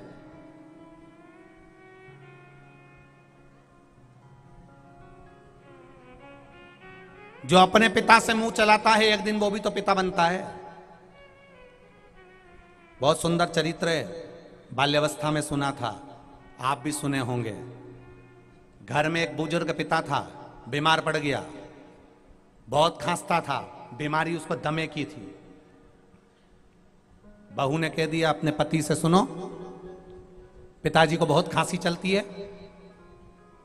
जो अपने पिता से मुंह चलाता है एक दिन वो भी तो पिता बनता है। बहुत सुंदर चरित्र है, बाल्यावस्था में सुना था, आप भी सुने होंगे। घर में एक बुजुर्ग पिता था, बीमार पड़ गया, बहुत खांसता था, बीमारी उसको दमे की थी। बहू ने कह दिया अपने पति से, सुनो पिताजी को बहुत खांसी चलती है,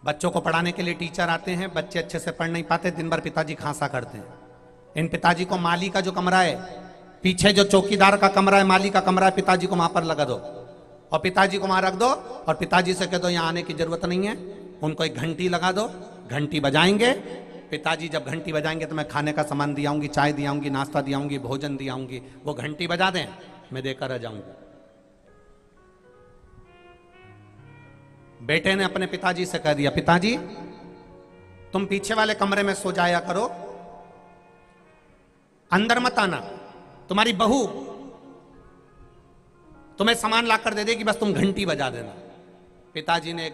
बच्चों को पढ़ाने के लिए टीचर आते हैं, बच्चे अच्छे से पढ़ नहीं पाते, दिन भर पिताजी खांसा करते हैं। इन पिताजी को माली का जो कमरा है, पीछे जो चौकीदार का कमरा है, माली का कमरा है, पिताजी को वहां पर लगा दो और पिताजी को वहां रख दो और पिताजी से कह दो यहां आने की जरूरत नहीं है। उनको एक घंटी लगा दो, घंटी बजाएंगे, पिताजी जब घंटी बजाएंगे तो मैं खाने का सामान दियाऊंगी, चाय दियाऊंगी, नाश्ता दियाऊंगी, भोजन दियाऊंगी। वो घंटी बजा दें, मैं देकर आ जाऊंगी। बेटे ने अपने पिताजी से कह दिया, पिताजी तुम पीछे वाले कमरे में सो जाया करो, अंदर मत आना, तुम्हारी बहू तुम्हें सामान लाकर दे देगी, बस तुम घंटी बजा देना। पिताजी ने,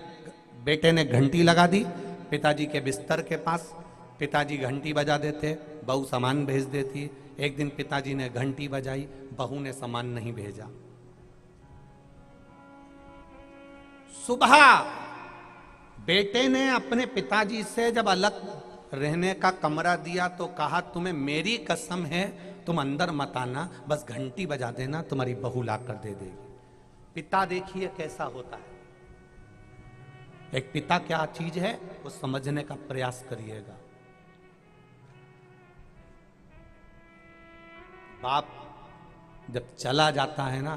बेटे ने घंटी लगा दी पिताजी के बिस्तर के पास, पिताजी घंटी बजा देते, बहू सामान भेज देती। एक दिन पिताजी ने घंटी बजाई, बहू ने सामान नहीं भेजा। सुबह बेटे ने अपने पिताजी से जब अलग रहने का कमरा दिया तो कहा, तुम्हें मेरी कसम है तुम अंदर मत आना, बस घंटी बजा देना, तुम्हारी बहू ला कर दे देगी। पिता देखिए कैसा होता है। एक पिता क्या चीज है वो समझने का प्रयास करिएगा। बाप जब चला जाता है ना,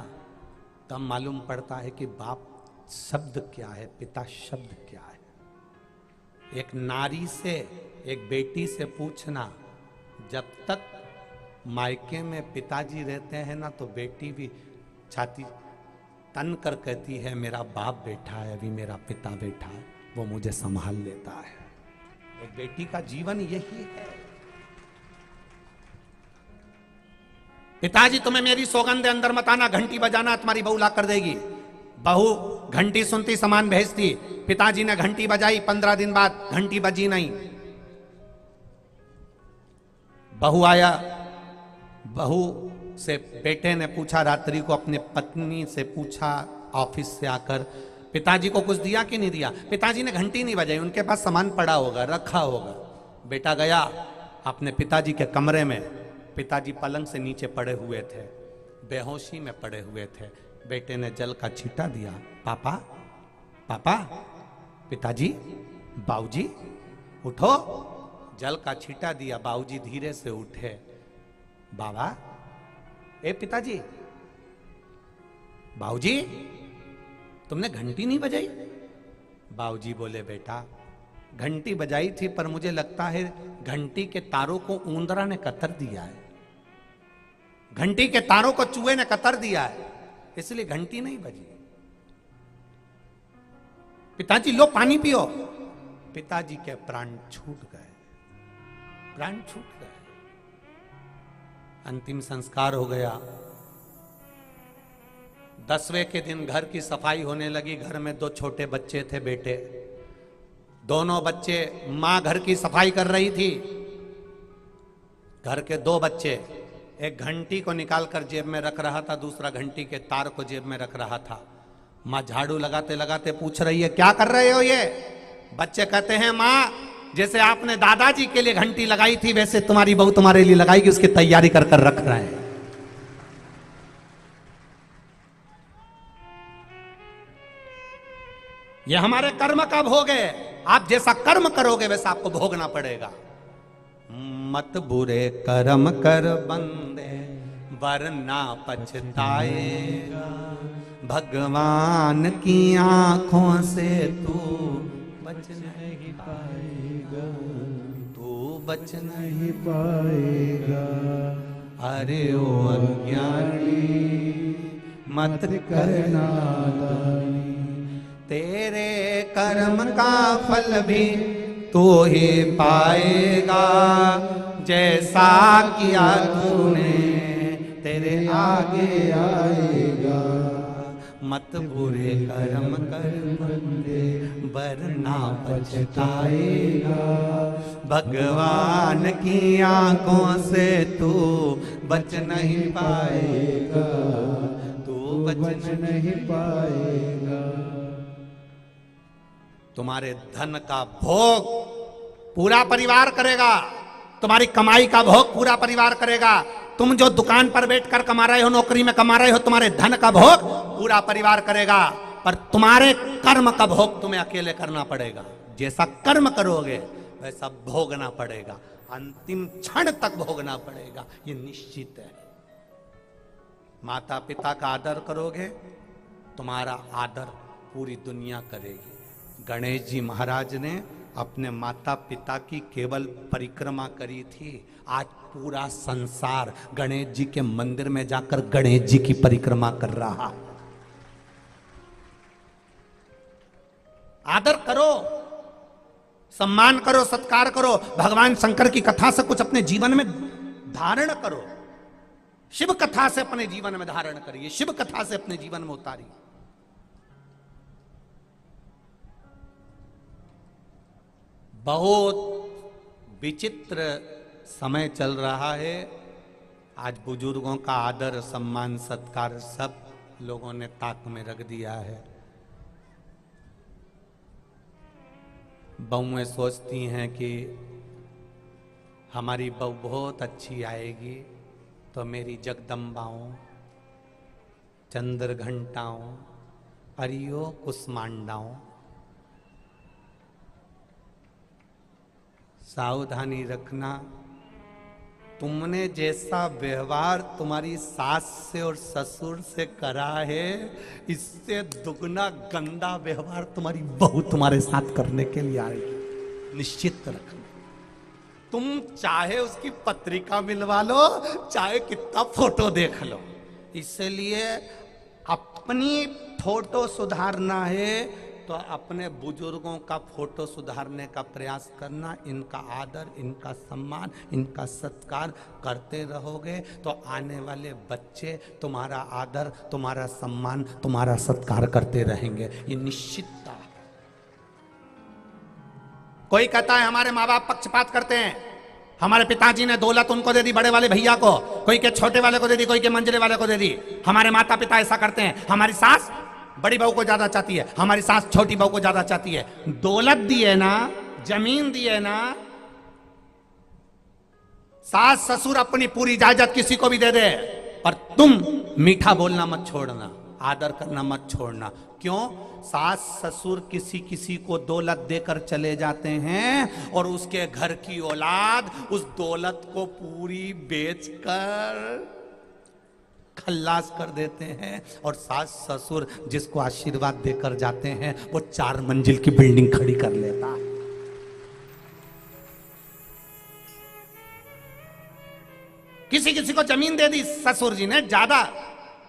तब मालूम पड़ता है कि बाप शब्द क्या है, पिता शब्द क्या है। एक नारी से, एक बेटी से पूछना, जब तक मायके में पिताजी रहते हैं ना, तो बेटी भी छाती तन कर कहती है मेरा बाप बैठा है, अभी मेरा पिता बैठा है, वो मुझे संभाल लेता है। एक बेटी का जीवन यही है। पिताजी तुम्हें मेरी सौगंध है, अंदर मत आना, घंटी बजाना, तुम्हारी बहू ला कर देगी। बहू घंटी सुनती सामान भेजती। पिताजी ने घंटी बजाई, 15 दिन बाद घंटी बजी नहीं। बहू आया, बहू से बेटे ने पूछा, रात्रि को अपने पत्नी से पूछा ऑफिस से आकर, पिताजी को कुछ दिया कि नहीं दिया? पिताजी ने घंटी नहीं बजाई, उनके पास सामान पड़ा होगा, रखा होगा। बेटा गया अपने पिताजी के कमरे में, पिताजी पलंग से नीचे पड़े हुए थे, बेहोशी में पड़े हुए थे। बेटे ने जल का छींटा दिया, पापा पापा, पिताजी, बाबूजी उठो। जल का छींटा दिया, बाबूजी धीरे से उठे। बाबा, ए पिताजी, बाबूजी तुमने घंटी नहीं बजाई? बाबूजी बोले, बेटा घंटी बजाई थी, पर मुझे लगता है घंटी के तारों को ऊंदरा ने कतर दिया है, घंटी के तारों को चूहे ने कतर दिया है, इसलिए घंटी नहीं बजी। पिताजी लो पानी पियो। पिताजी के प्राण छूट गए, प्राण छूट गए। अंतिम संस्कार हो गया। 10वें के दिन घर की सफाई होने लगी। घर में 2 छोटे बच्चे थे, बेटे। दोनों बच्चे, मां घर की सफाई कर रही थी। घर के 2 बच्चे, एक घंटी को निकालकर जेब में रख रहा था, दूसरा घंटी के तार को जेब में रख रहा था। मां झाड़ू लगाते लगाते पूछ रही है, क्या कर रहे हो ये? बच्चे कहते हैं, मां जैसे आपने दादाजी के लिए घंटी लगाई थी, वैसे तुम्हारी बहू तुम्हारे लिए लगाएगी, उसकी तैयारी कर कर रख रहे हैं। ये हमारे कर्म का भोग है। आप जैसा कर्म करोगे वैसा आपको भोगना पड़ेगा। मत बुरे कर्म कर बंदे, वरना पछताएगा। भगवान की आंखों से तू बच नहीं पाएगा, तू बच नहीं पाएगा। अरे ओ अज्ञानी, मत करना दानी, तेरे कर्म का फल भी तू ही पाएगा। जैसा किया तूने तेरे आगे आएगा। मत बुरे कर्म कर बंदे, वरना पछताएगा। भगवान की आंखों से तू बच नहीं पाएगा, तू बच नहीं पाएगा। तुम्हारे धन का भोग पूरा परिवार करेगा, तुम्हारी कमाई का भोग पूरा परिवार करेगा। तुम जो दुकान पर बैठकर कमा रहे हो, नौकरी में कमा रहे हो, तुम्हारे धन का भोग पूरा परिवार करेगा, पर तुम्हारे कर्म का भोग तुम्हें अकेले करना पड़ेगा। जैसा कर्म करोगे वैसा भोगना पड़ेगा, अंतिम क्षण तक भोगना पड़ेगा, ये निश्चित है। माता पिता का आदर करोगे, तुम्हारा आदर पूरी दुनिया करेगी। गणेश जी महाराज ने अपने माता पिता की केवल परिक्रमा करी थी, आज पूरा संसार गणेश जी के मंदिर में जाकर गणेश जी की परिक्रमा कर रहा है। आदर करो, सम्मान करो, सत्कार करो। भगवान शंकर की कथा से कुछ अपने जीवन में धारण करो, शिव कथा से अपने जीवन में धारण करिए, शिव कथा से अपने जीवन में उतारिए। बहुत विचित्र समय चल रहा है। आज बुजुर्गों का आदर सम्मान सत्कार सब लोगों ने ताक में रख दिया है। बहुएं सोचती हैं कि हमारी बहू बहुत अच्छी आएगी तो मेरी जगदम्बाओं, चंद्र घंटाओं, परियों, कुसमांडाओं, सावधानी रखना। तुमने जैसा व्यवहार तुम्हारी सास से और ससुर से करा है, इससे दुगना गंदा व्यवहार तुम्हारी बहू तुम्हारे साथ करने के लिए आएगी, निश्चित रखना। तुम चाहे उसकी पत्रिका मिलवा लो, चाहे कितना फोटो देख लो, इसलिए अपनी फोटो सुधारना है तो अपने बुजुर्गों का फोटो सुधारने का प्रयास करना। इनका आदर, इनका सम्मान, इनका सत्कार करते रहोगे तो आने वाले बच्चे तुम्हारा आदर, तुम्हारा सम्मान, तुम्हारा सत्कार करते रहेंगे, ये निश्चितता। कोई कहता है हमारे माँ बाप पक्षपात करते हैं, हमारे पिताजी ने दौलत उनको दे दी, बड़े वाले भैया को, कोई के छोटे वाले को दे दी, कोई के मंझले वाले को दे दी। हमारे माता पिता ऐसा करते हैं, हमारी सास बड़ी बहू को ज्यादा चाहती है, हमारी सास छोटी बहू को ज्यादा चाहती है। दौलत दी है ना, जमीन दी है ना, सास ससुर अपनी पूरी इजाजत किसी को भी दे दे, पर तुम मीठा बोलना मत छोड़ना, आदर करना मत छोड़ना। क्यों? सास ससुर किसी किसी को दौलत देकर चले जाते हैं और उसके घर की औलाद उस दौलत को पूरी बेचकर खल्लास कर देते हैं, और सास ससुर जिसको आशीर्वाद देकर जाते हैं वो 4 मंजिल की बिल्डिंग खड़ी कर लेता है। किसी किसी को जमीन दे दी ससुर जी ने ज्यादा,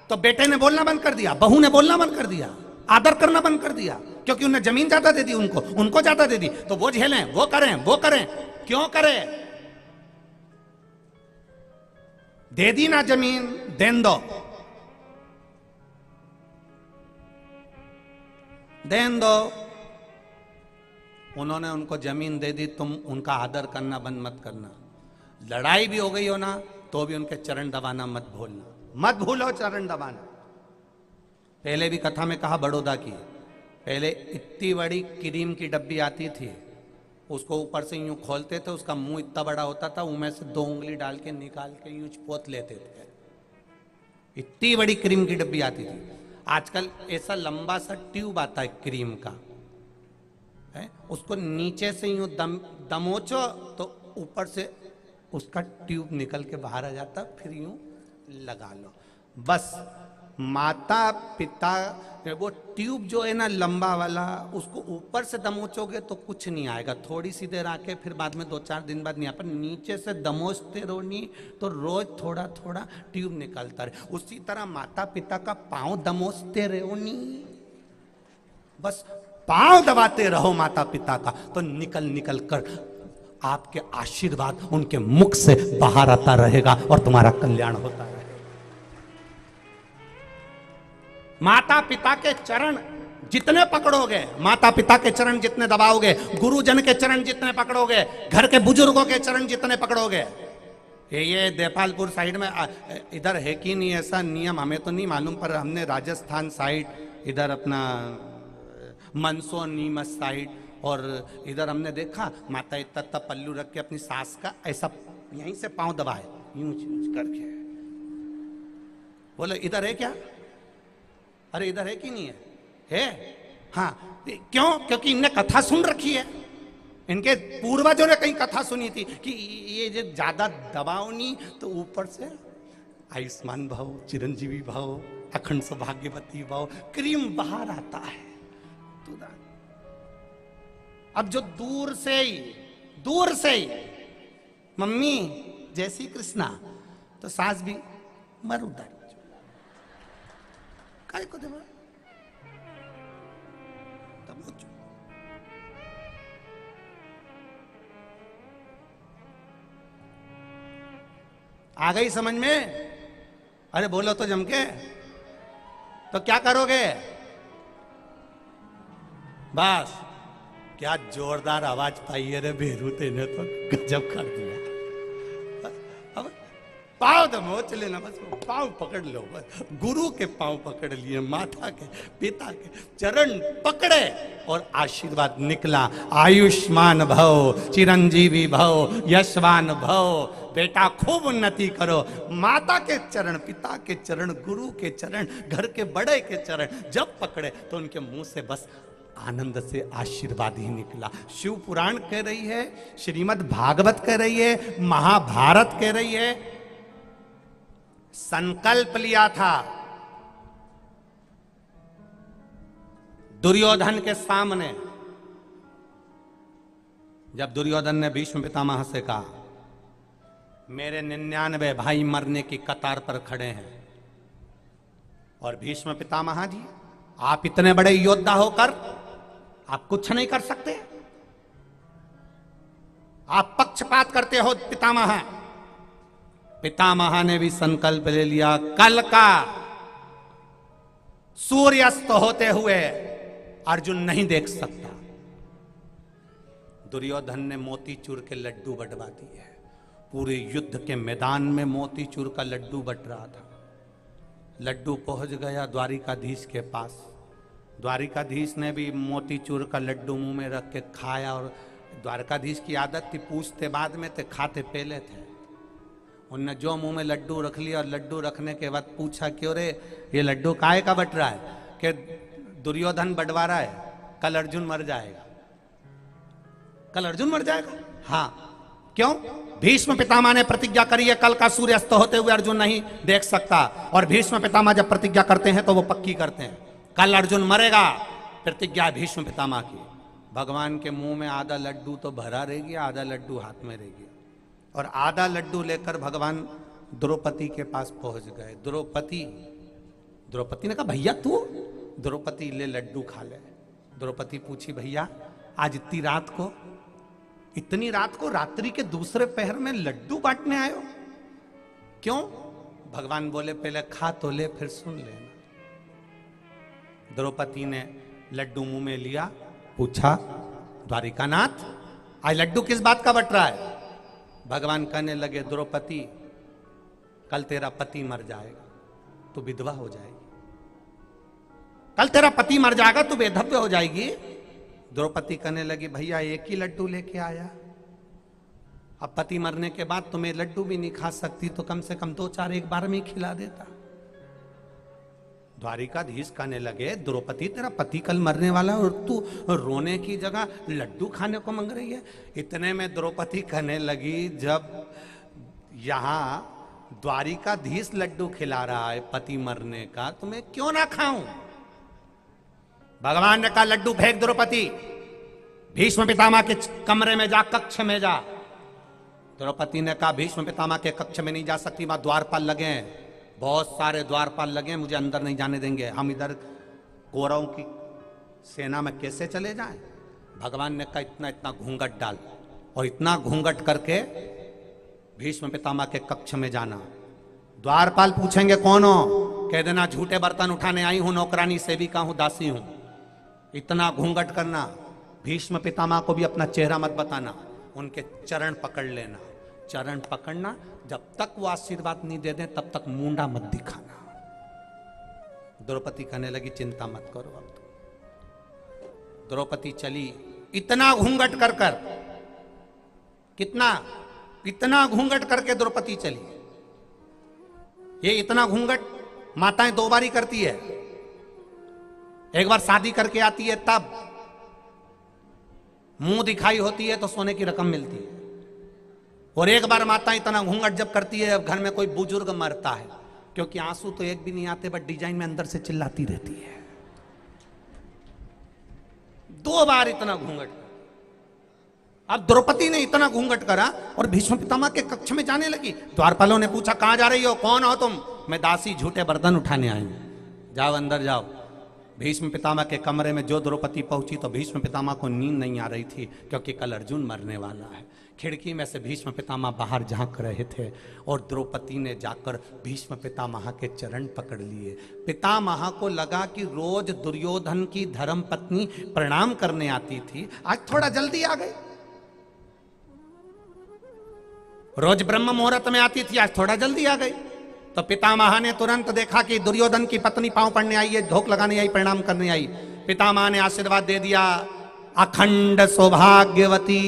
तो बेटे ने बोलना बंद कर दिया, बहू ने बोलना बंद कर दिया, आदर करना बंद कर दिया, क्योंकि उन्हें जमीन ज्यादा दे दी, उनको ज्यादा दे दी, तो वो झेलें, वो करें। क्यों करें? दे दी ना जमीन, देन दो, देन दो। उन्होंने उनको जमीन दे दी, तुम उनका आदर करना बंद मत करना। लड़ाई भी हो गई हो ना तो भी उनके चरण दबाना मत भूलना, मत भूलो चरण दबाना। पहले भी कथा में कहा बड़ौदा की, पहले इतनी बड़ी क्रीम की डब्बी आती थी, उसको ऊपर से यूं खोलते थे, उसका मुंह इतना बड़ा होता था, उनमें से 2 उंगली डाल के निकाल के यूं पोत लेते थे। इतनी बड़ी क्रीम की डब्बी आती थी। आजकल ऐसा लंबा सा ट्यूब आता है क्रीम का, है? उसको नीचे से यूं दमोचो तो ऊपर से उसका ट्यूब निकल के बाहर आ जाता, फिर यूं लगा लो। बस माता पिता, वो ट्यूब जो है ना लंबा वाला, उसको ऊपर से दमोचोगे तो कुछ नहीं आएगा, थोड़ी सी देर आके फिर बाद में 2-4 दिन बाद नहीं आ, पर नीचे से दमोचते रहो नहीं तो रोज थोड़ा थोड़ा ट्यूब निकलता रहे। उसी तरह माता पिता का पांव दमोचते रहो नहीं, बस पांव दबाते रहो माता पिता का, तो निकल निकल कर आपके आशीर्वाद उनके मुख से बाहर आता रहेगा और तुम्हारा कल्याण होता रहेगा। माता पिता के चरण जितने पकड़ोगे, माता पिता के चरण जितने दबाओगे, गुरुजन के चरण जितने पकड़ोगे, घर के बुजुर्गों के चरण जितने पकड़ोगे, ये देपालपुर साइड में इधर है कि नहीं ऐसा नियम हमें तो नहीं मालूम, पर हमने राजस्थान साइड, इधर अपना मनसो नीमच साइड, और इधर हमने देखा माता इतना पल्लू रख के अपनी सास का ऐसा यहीं से पांव दबाए यूं करके। बोले इधर है क्या? अरे इधर है कि नहीं है? है। हाँ, क्यों? क्योंकि इनने कथा सुन रखी है, इनके पूर्वजों ने कहीं कथा सुनी थी कि ये जो ज्यादा दबाव नहीं तो ऊपर से आयुष्मान भाव, चिरंजीवी भाव, अखंड सौभाग्यवती भाव, क्रीम बाहर आता है। अब जो दूर से ही मम्मी जय श्री कृष्णा, तो सास भी मर उधर काय को दबा, आ गई समझ में? अरे बोलो तो जम के, तो क्या करोगे? बस क्या जोरदार आवाज पाई है रे बेरूते ने, तो गजब कर दिया। अब पाँव तो मोच लेना, बस पाँव पकड़ लो, बस गुरु के पाँव पकड़ लिए, माता के, पिता के चरण पकड़े और आशीर्वाद निकला। आयुष्मान भव, चिरंजीवी भव, यशवान भव, बेटा खूब उन्नति करो। माता के चरण, पिता के चरण, गुरु के चरण, घर के बड़े के चरण जब पकड़े तो उनके मुंह से बस आनंद से आशीर्वाद ही निकला। शिव पुराण कह रही है, श्रीमद् भागवत कह रही है, महाभारत कह रही है, संकल्प लिया था दुर्योधन के सामने। जब दुर्योधन ने भीष्म पितामह से कहा, मेरे 99 भाई मरने की कतार पर खड़े हैं और भीष्म पितामह जी आप इतने बड़े योद्धा होकर आप कुछ नहीं कर सकते, आप पक्षपात करते हो पितामह। पितामह ने भी संकल्प ले लिया, कल का सूर्यास्त होते हुए अर्जुन नहीं देख सकता। दुर्योधन ने मोतीचूर के लड्डू बंटवा दिए। पूरे युद्ध के मैदान में मोतीचूर का लड्डू बट रहा था। लड्डू पहुंच गया द्वारिकाधीश के पास। द्वारिकाधीश ने भी मोतीचूर का लड्डू मुंह में रख के खाया, और द्वारकाधीश की आदत थी, पूछते बाद में थे, खाते पहले थे। उनने जो मुंह में लड्डू रख लिया और लड्डू रखने के बाद पूछा, क्यों रे ये लड्डू काहे का बट रहा है? कि दुर्योधन बंटवा रहा है, कल अर्जुन मर जाएगा। कल अर्जुन मर जाएगा? हाँ। क्यों? भीष्म पितामह ने प्रतिज्ञा करी है, कल का सूर्य अस्त होते हुए अर्जुन नहीं देख सकता। और भीष्म पितामह जब प्रतिज्ञा करते हैं तो वो पक्की करते हैं, कल अर्जुन मरेगा। प्रतिज्ञा भीष्म पितामह की। भगवान के मुंह में आधा लड्डू तो भरा रहेगी, आधा लड्डू हाथ में रहेगी। और आधा लड्डू लेकर भगवान द्रौपदी के पास पहुंच गए। द्रौपदी ने कहा, भैया तू? द्रौपदी ले लड्डू खा ले। द्रौपदी पूछी, भैया आज इतनी रात को रात्रि के दूसरे पहर में लड्डू बांटने आए हो? क्यों? भगवान बोले, पहले खा तो ले फिर सुन लेना। द्रौपदी ने लड्डू मुंह में लिया, पूछा, द्वारिकानाथ आज लड्डू किस बात का बट रहा है? भगवान कहने लगे, द्रौपदी कल तेरा पति मर जाएगा, तू विधवा हो जाएगी। कल तेरा पति मर जाएगा, तू बेधव्य हो जाएगी। द्रौपदी कहने लगी, भैया एक ही लड्डू लेके आया, अब पति मरने के बाद तुम्हें लड्डू भी नहीं खा सकती तो कम से कम 2-4 एक बार में ही खिला देता। द्वारिकाधीश कहने लगे, द्रौपदी तेरा पति कल मरने वाला है और तू रोने की जगह लड्डू खाने को मांग रही है। इतने में द्रौपदी कहने लगी, जब यहां द्वारिकाधीश लड्डू खिला रहा है पति मरने का, तो मैं क्यों ना खाऊं? भगवान ने कहा, लड्डू फेंक द्रौपदी, भीष्म पितामह के कमरे में जा, कक्ष में जा। द्रौपदी ने कहा, भीष्म पितामह के कक्ष में नहीं जा सकती, वहां द्वारपाल लगे हैं, बहुत सारे द्वारपाल लगे हैं, मुझे अंदर नहीं जाने देंगे। हम इधर कौरवों की सेना में कैसे चले जाएं? भगवान ने कहा, इतना इतना घूंघट डाल, और इतना घूंघट करके भीष्म पितामह के कक्ष में जाना। द्वारपाल पूछेंगे कौन हो, कह देना झूठे बर्तन उठाने आई हूं, नौकरानी सेविका हूं, दासी हूं। इतना घूंघट करना। भीष्म पितामह को भी अपना चेहरा मत बताना, उनके चरण पकड़ लेना। चरण पकड़ना, जब तक वो आशीर्वाद नहीं दे दें तब तक मुंडा मत दिखाना। द्रौपदी कहने लगी, चिंता मत करो। अब तो द्रौपदी चली, इतना घूंघट कर कर, इतना घूंघट करके द्रौपदी चली। ये इतना घूंघट माताएं 2 बार ही करती है। एक बार शादी करके आती है तब मुंह दिखाई होती है तो सोने की रकम मिलती है, और एक बार माता इतना घूंघट जब करती है, घर में कोई बुजुर्ग मरता है, क्योंकि आंसू तो एक भी नहीं आते, बट डिजाइन में अंदर से चिल्लाती रहती है। 2 बार इतना घूंघट। अब द्रौपदी ने इतना घूंघट करा और भीष्म पितामह के कक्ष में जाने लगी। द्वारपालों ने पूछा, कहां जा रही हो, कौन हो तुम? मैं दासी झूठे बर्तन उठाने आई हूं, जाओ अंदर जाओ। भीष्म पितामह के कमरे में जो द्रौपदी पहुंची तो भीष्म पितामह को नींद नहीं आ रही थी, क्योंकि कल अर्जुन मरने वाला है। खिड़की में से भीष्म पितामह बाहर झांक रहे थे और द्रौपदी ने जाकर भीष्म पितामह के चरण पकड़ लिए। पितामह को लगा कि रोज दुर्योधन की धर्म पत्नी प्रणाम करने आती थी, आज थोड़ा जल्दी आ गई। रोज ब्रह्म मुहूर्त में आती थी, आज थोड़ा जल्दी आ गई। तो पितामह ने तुरंत देखा कि दुर्योधन की पत्नी पांव पड़ने आई है, धोख लगाने आई, प्रणाम करने आई। पितामह ने आशीर्वाद दे दिया, अखंड सौभाग्यवती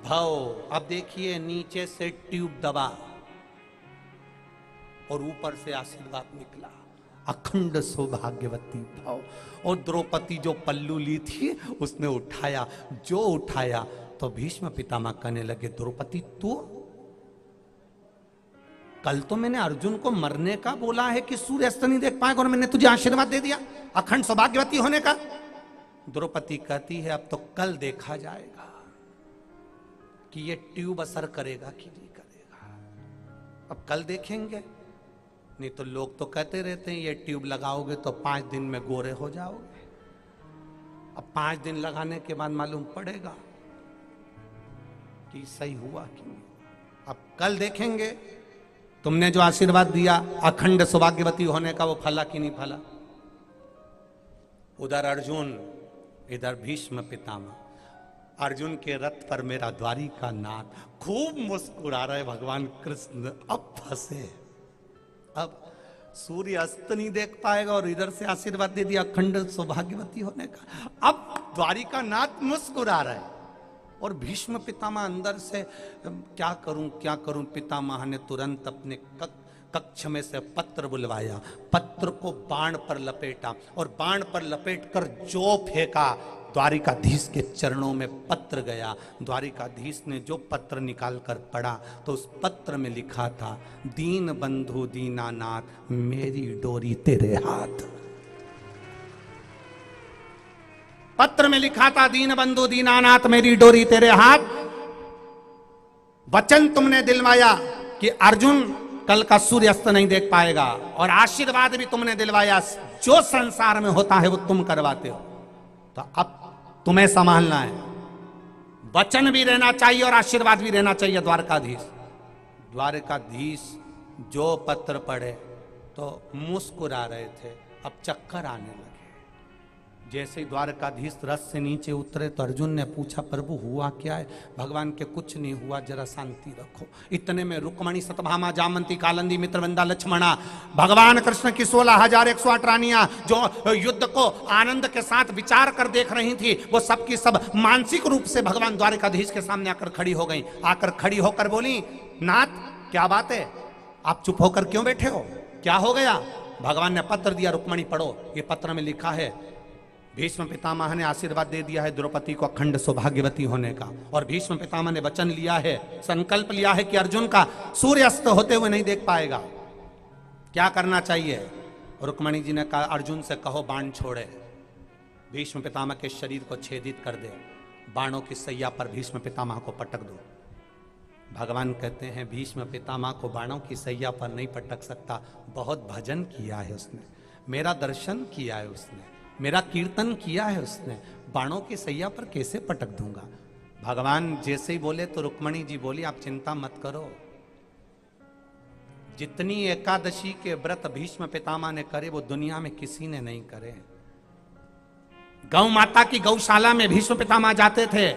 भव। अब देखिए नीचे से ट्यूब दबा और ऊपर से आशीर्वाद निकला, अखंड सौभाग्यवती भव। और द्रौपदी जो पल्लू ली थी उसने उठाया, जो उठाया तो भीष्म पितामह कहने लगे, द्रौपदी तू, कल तो मैंने अर्जुन को मरने का बोला है कि सूर्य अस्त नहीं देख पाएगा और मैंने तुझे आशीर्वाद दे दिया अखंड सौभाग्यवती होने का। द्रौपदी कहती है अब तो कल देखा जाएगा कि ये ट्यूब असर करेगा कि नहीं करेगा। अब कल देखेंगे, नहीं तो लोग तो कहते रहते हैं ये ट्यूब लगाओगे तो 5 दिन में गोरे हो जाओगे। अब 5 दिन लगाने के बाद मालूम पड़ेगा कि सही हुआ कि नहीं। अब कल देखेंगे तुमने जो आशीर्वाद दिया अखंड सौभाग्यवती होने का, वो फला कि नहीं फला। उधर अर्जुन, इधर भीष्म पितामह। अर्जुन के रथ पर मेरा द्वारिका नाथ खूब मुस्कुरा रहे भगवान कृष्ण। अब फंसे, अब सूर्य अस्त नहीं देख पाएगा और इधर से आशीर्वाद दे दिया अखंड सौभाग्यवती होने का। अब द्वारिका नाथ मुस्कुरा रहे और भीष्म पितामह अंदर से क्या करूं क्या करूं। पितामह ने तुरंत अपने कक्ष में से पत्र बुलवाया, पत्र को बाण पर लपेटा और बाण पर लपेटकर जो फेंका द्वारिकाधीश के चरणों में पत्र गया। द्वारिकाधीश ने जो पत्र निकाल कर पढ़ा तो उस पत्र में लिखा था, दीन बंधु दीनानाथ मेरी डोरी तेरे हाथ। पत्र में लिखा था, दीन बंधु दीनानाथ मेरी डोरी तेरे हाथ। वचन तुमने दिलवाया कि अर्जुन कल का सूर्य अस्त नहीं देख पाएगा और आशीर्वाद भी तुमने दिलवाया, जो संसार में होता है वो तुम करवाते हो। तो अब तुम्हें संभालना है, वचन भी रहना चाहिए और आशीर्वाद भी रहना चाहिए। द्वारकाधीश जो पत्र पढ़े तो मुस्कुरा रहे थे, अब चक्कर आने लगे। जैसे ही द्वारकाधीश रथ से नीचे उतरे तो अर्जुन ने पूछा, प्रभु हुआ क्या है। भगवान के कुछ नहीं हुआ, जरा शांति रखो। इतने में रुक्मणी सतभामा जामंती कालंदी मित्रवृंदा लक्ष्मणा, भगवान कृष्ण की 16,108 रानियां जो युद्ध को आनंद के साथ विचार कर देख रही थी, वो सब की सब मानसिक रूप से भगवान द्वारकाधीश के सामने आकर खड़ी हो गई। आकर खड़ी होकर बोली, नाथ क्या बात है, आप चुप होकर क्यों बैठे हो, क्या हो गया। भगवान ने पत्र दिया, रुक्मणी पढ़ो। ये पत्र में लिखा है, भीष्म पितामह ने आशीर्वाद दे दिया है द्रौपदी को अखंड सौभाग्यवती होने का, और भीष्म पितामह ने वचन लिया है, संकल्प लिया है कि अर्जुन का सूर्यास्त होते हुए नहीं देख पाएगा। क्या करना चाहिए। रुक्मणी जी ने कहा, अर्जुन से कहो बाण छोड़े, भीष्म पितामह के शरीर को छेदित कर दे, बाणों की सैया पर भीष्म पितामह को पटक दो। भगवान कहते हैं, भीष्म पितामह को बाणों की सैया पर नहीं पटक सकता, बहुत भजन किया है उसने, मेरा दर्शन किया है उसने, मेरा कीर्तन किया है उसने, बाणों की सैया पर कैसे पटक दूंगा। भगवान जैसे ही बोले तो रुक्मणी जी बोली, आप चिंता मत करो, जितनी एकादशी के व्रत भीष्म पितामह ने करे वो दुनिया में किसी ने नहीं करे। गौ माता की गौशाला में भीष्म पितामह जाते थे,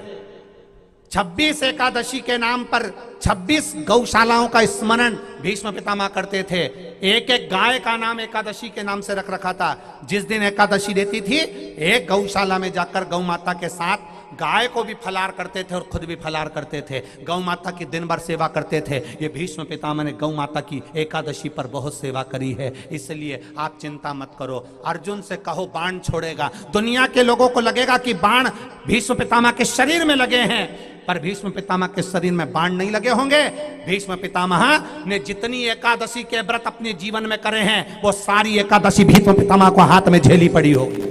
26 एकादशी के नाम पर 26 गौशालाओं का स्मरण भीष्म पितामह करते थे। एक एक गाय का नाम एकादशी के नाम से रख रखा था। जिस दिन एकादशी रहती थी, एक गौशाला में जाकर गौ माता के साथ गाय को भी फलार करते थे और खुद भी फलार करते थे, गौ माता की दिन भर सेवा करते थे। ये भीष्म पितामह ने गौ माता की एकादशी पर बहुत सेवा करी है, इसलिए आप चिंता मत करो। अर्जुन से कहो बाण छोड़ेगा। दुनिया के लोगों को लगेगा कि बाण भीष्म पितामह के शरीर में लगे हैं, पर भीष्म पितामह के शरीर में बाण नहीं लगे होंगे। भीष्म पितामह ने जितनी एकादशी के व्रत अपने जीवन में करे हैं, वो सारी एकादशी भीष्म पितामह को हाथ में झेली पड़ी होगी।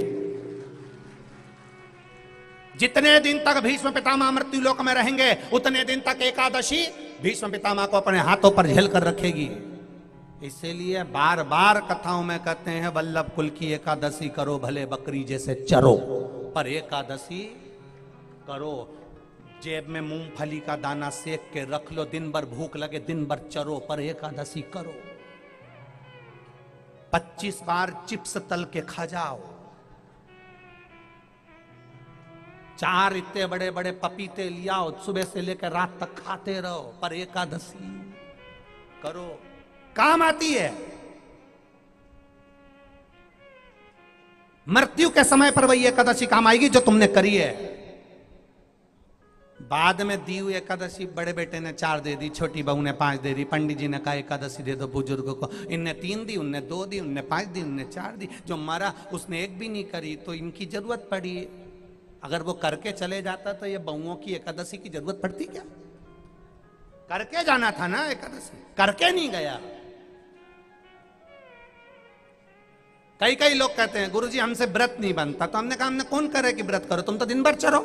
जितने दिन तक भीष्म पितामह मृत्यु लोक में रहेंगे, उतने दिन तक एकादशी भीष्म पितामह को अपने हाथों पर झेल कर रखेगी। इसीलिए बार बार कथाओं में कहते हैं, वल्लभ कुल की एकादशी करो, भले बकरी जैसे चरो, पर एकादशी करो। जेब में मूंगफली का दाना सेक के रख लो, दिन भर भूख लगे दिन भर चरो, पर एकादशी करो। 25 बार चिप्स तल के खा जाओ, 4 इतने बड़े बड़े पपीते लियाओ, सुबह से लेकर रात तक खाते रहो, पर एकादशी करो, काम आती है। मृत्यु के समय पर वही एकादशी काम आएगी जो तुमने करी है। बाद में दी हुई एकादशी बड़े बेटे ने 4 दे दी, छोटी बहू ने 5 दे दी, पंडित जी ने कहा एकादशी दे दो बुजुर्गों को, इनने 3 दी, उनने 2 दी, उनने 5 दी, उनने 4 दी, जो मरा उसने एक भी नहीं करी, तो इनकी जरूरत पड़ी। अगर वो करके चले जाता तो ये बहुओं की एकादशी की जरूरत पड़ती क्या? करके जाना था ना एकादशी, करके नहीं गया। कई कई लोग कहते हैं गुरुजी हमसे व्रत नहीं बनता, तो हमने कहा हमने कौन करे कि व्रत करो, तुम तो दिन भर चरो,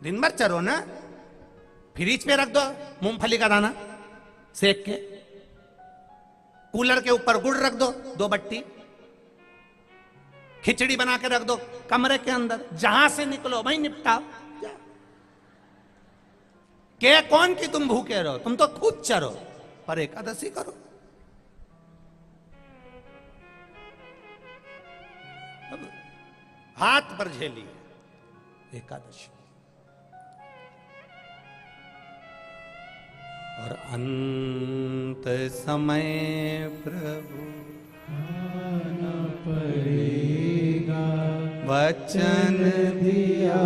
दिन भर चरो ना। फ्रिज पे रख दो मूंगफली का दाना सेक के, कूलर के ऊपर गुड़ रख दो 2 बट्टी, खिचड़ी बना के रख दो कमरे के अंदर, जहां से निकलो वहीं निपटाओ। के कौन कि तुम भूखे रहो, तुम तो खुद चरो, पर एकादशी करो। अब हाथ पर झेली एकादशी। और अंत समय प्रभु आना पड़ेगा, वचन दिया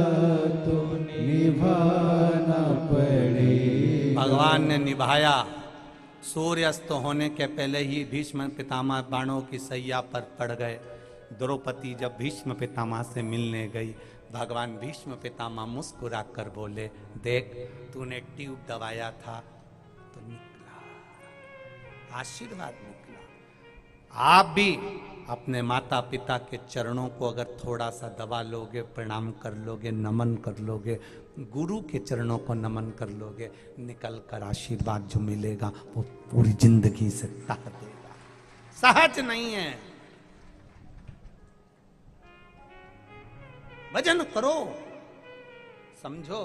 तो निभाना पड़ेगा। भगवान ने निभाया। सूर्यास्त होने के पहले ही भीष्म पितामह बाणों की सैया पर पड़ गए। द्रौपदी जब भीष्म पितामह से मिलने गई, भगवान भीष्म पितामह मुस्कुरा कर बोले, देख तूने ट्यूब दबाया था तो निकला, आशीर्वाद निकला। आप भी अपने माता पिता के चरणों को अगर थोड़ा सा दबा लोगे, प्रणाम कर लोगे, नमन कर लोगे, गुरु के चरणों को नमन कर लोगे, निकल कर आशीर्वाद जो मिलेगा वो पूरी जिंदगी से तार देगा। सहज नहीं है। भजन करो, समझो।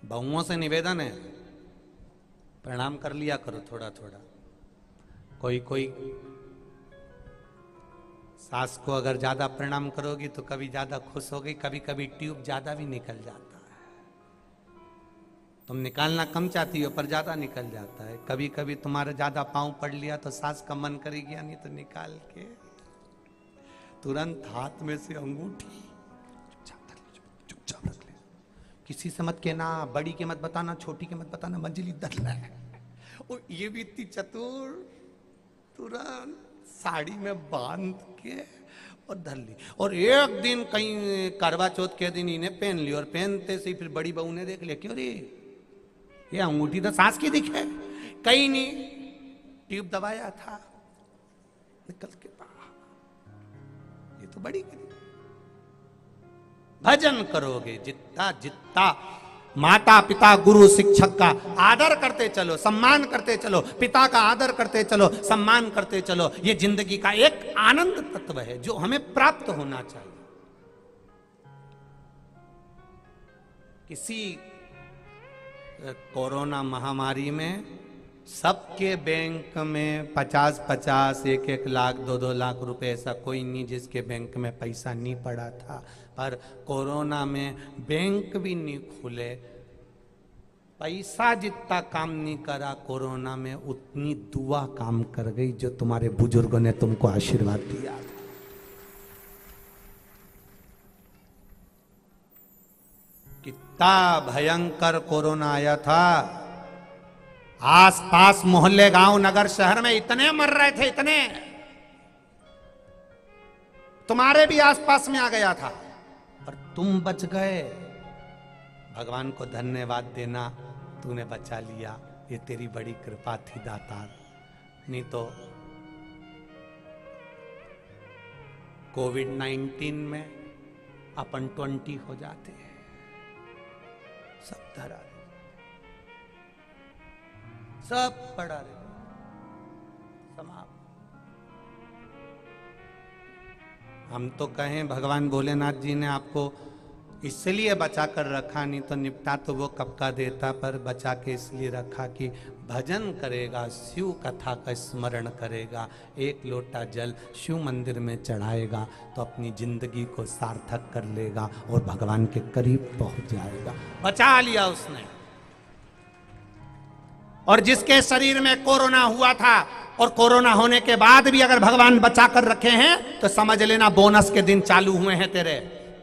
बहुओं से निवेदन है, प्रणाम कर लिया करो थोड़ा थोड़ा। कोई कोई सास को अगर ज्यादा प्रणाम करोगी तो कभी ज्यादा खुश होगी, कभी कभी ट्यूब ज्यादा भी निकल जाता है। तुम निकालना कम चाहती हो पर ज्यादा निकल जाता है। कभी कभी तुम्हारे ज्यादा पांव पड़ लिया तो सास का मन करेगी, नहीं तो निकाल के तुरंत हाथ में से अंगूठी चुपचाप रख ले। किसी से मत कहना, बड़ी के मत बताना, छोटी के मत बताना, मंजिली दर है। और ये भी इतनी चतुर, तुरंत साड़ी में बांध के और धर ली। और एक दिन कहीं करवा चौथ के दिन इन्हें पहन ली, और पहनते से फिर बड़ी बहू ने देख लिया, क्यों रे ये अंगूठी तो सास की दिखे, कहीं नहीं, ट्यूब दबाया था, निकल के बाहर। ये तो बड़ी की। भजन करोगे जितना जितना माता पिता गुरु शिक्षक का आदर करते चलो, सम्मान करते चलो, पिता का आदर करते चलो, सम्मान करते चलो, ये जिंदगी का एक आनंद तत्व है जो हमें प्राप्त होना चाहिए। किसी कोरोना महामारी में सबके बैंक में 50-50, 1-1 लाख, 2-2 लाख रुपए, ऐसा कोई नहीं जिसके बैंक में पैसा नहीं पड़ा था। पर कोरोना में बैंक भी नहीं खुले, पैसा जितना काम नहीं करा, कोरोना में उतनी दुआ काम कर गई जो तुम्हारे बुजुर्गों ने तुमको आशीर्वाद दिया। कितना भयंकर कोरोना आया था। आस पास मोहल्ले, गांव, नगर, शहर में इतने मर रहे थे, इतने, तुम्हारे भी आसपास में आ गया था और तुम बच गए। भगवान को धन्यवाद देना, तूने बचा लिया, ये तेरी बड़ी कृपा थी दातार। नहीं तो कोविड-19 में अपन 20 हो जाते हैं, सब धरा, सब पड़ा रहे, समाप्त। हम तो कहें भगवान भोलेनाथ जी ने आपको इसलिए बचा कर रखा, नहीं तो निपटा तो वो कब का देता, पर बचा के इसलिए रखा कि भजन करेगा, शिव कथा का स्मरण करेगा, एक लोटा जल शिव मंदिर में चढ़ाएगा तो अपनी जिंदगी को सार्थक कर लेगा और भगवान के करीब पहुंच जाएगा। बचा लिया उसने। और जिसके शरीर में कोरोना हुआ था और कोरोना होने के बाद भी अगर भगवान बचा कर रखे हैं तो समझ लेना बोनस के दिन चालू हुए हैं तेरे।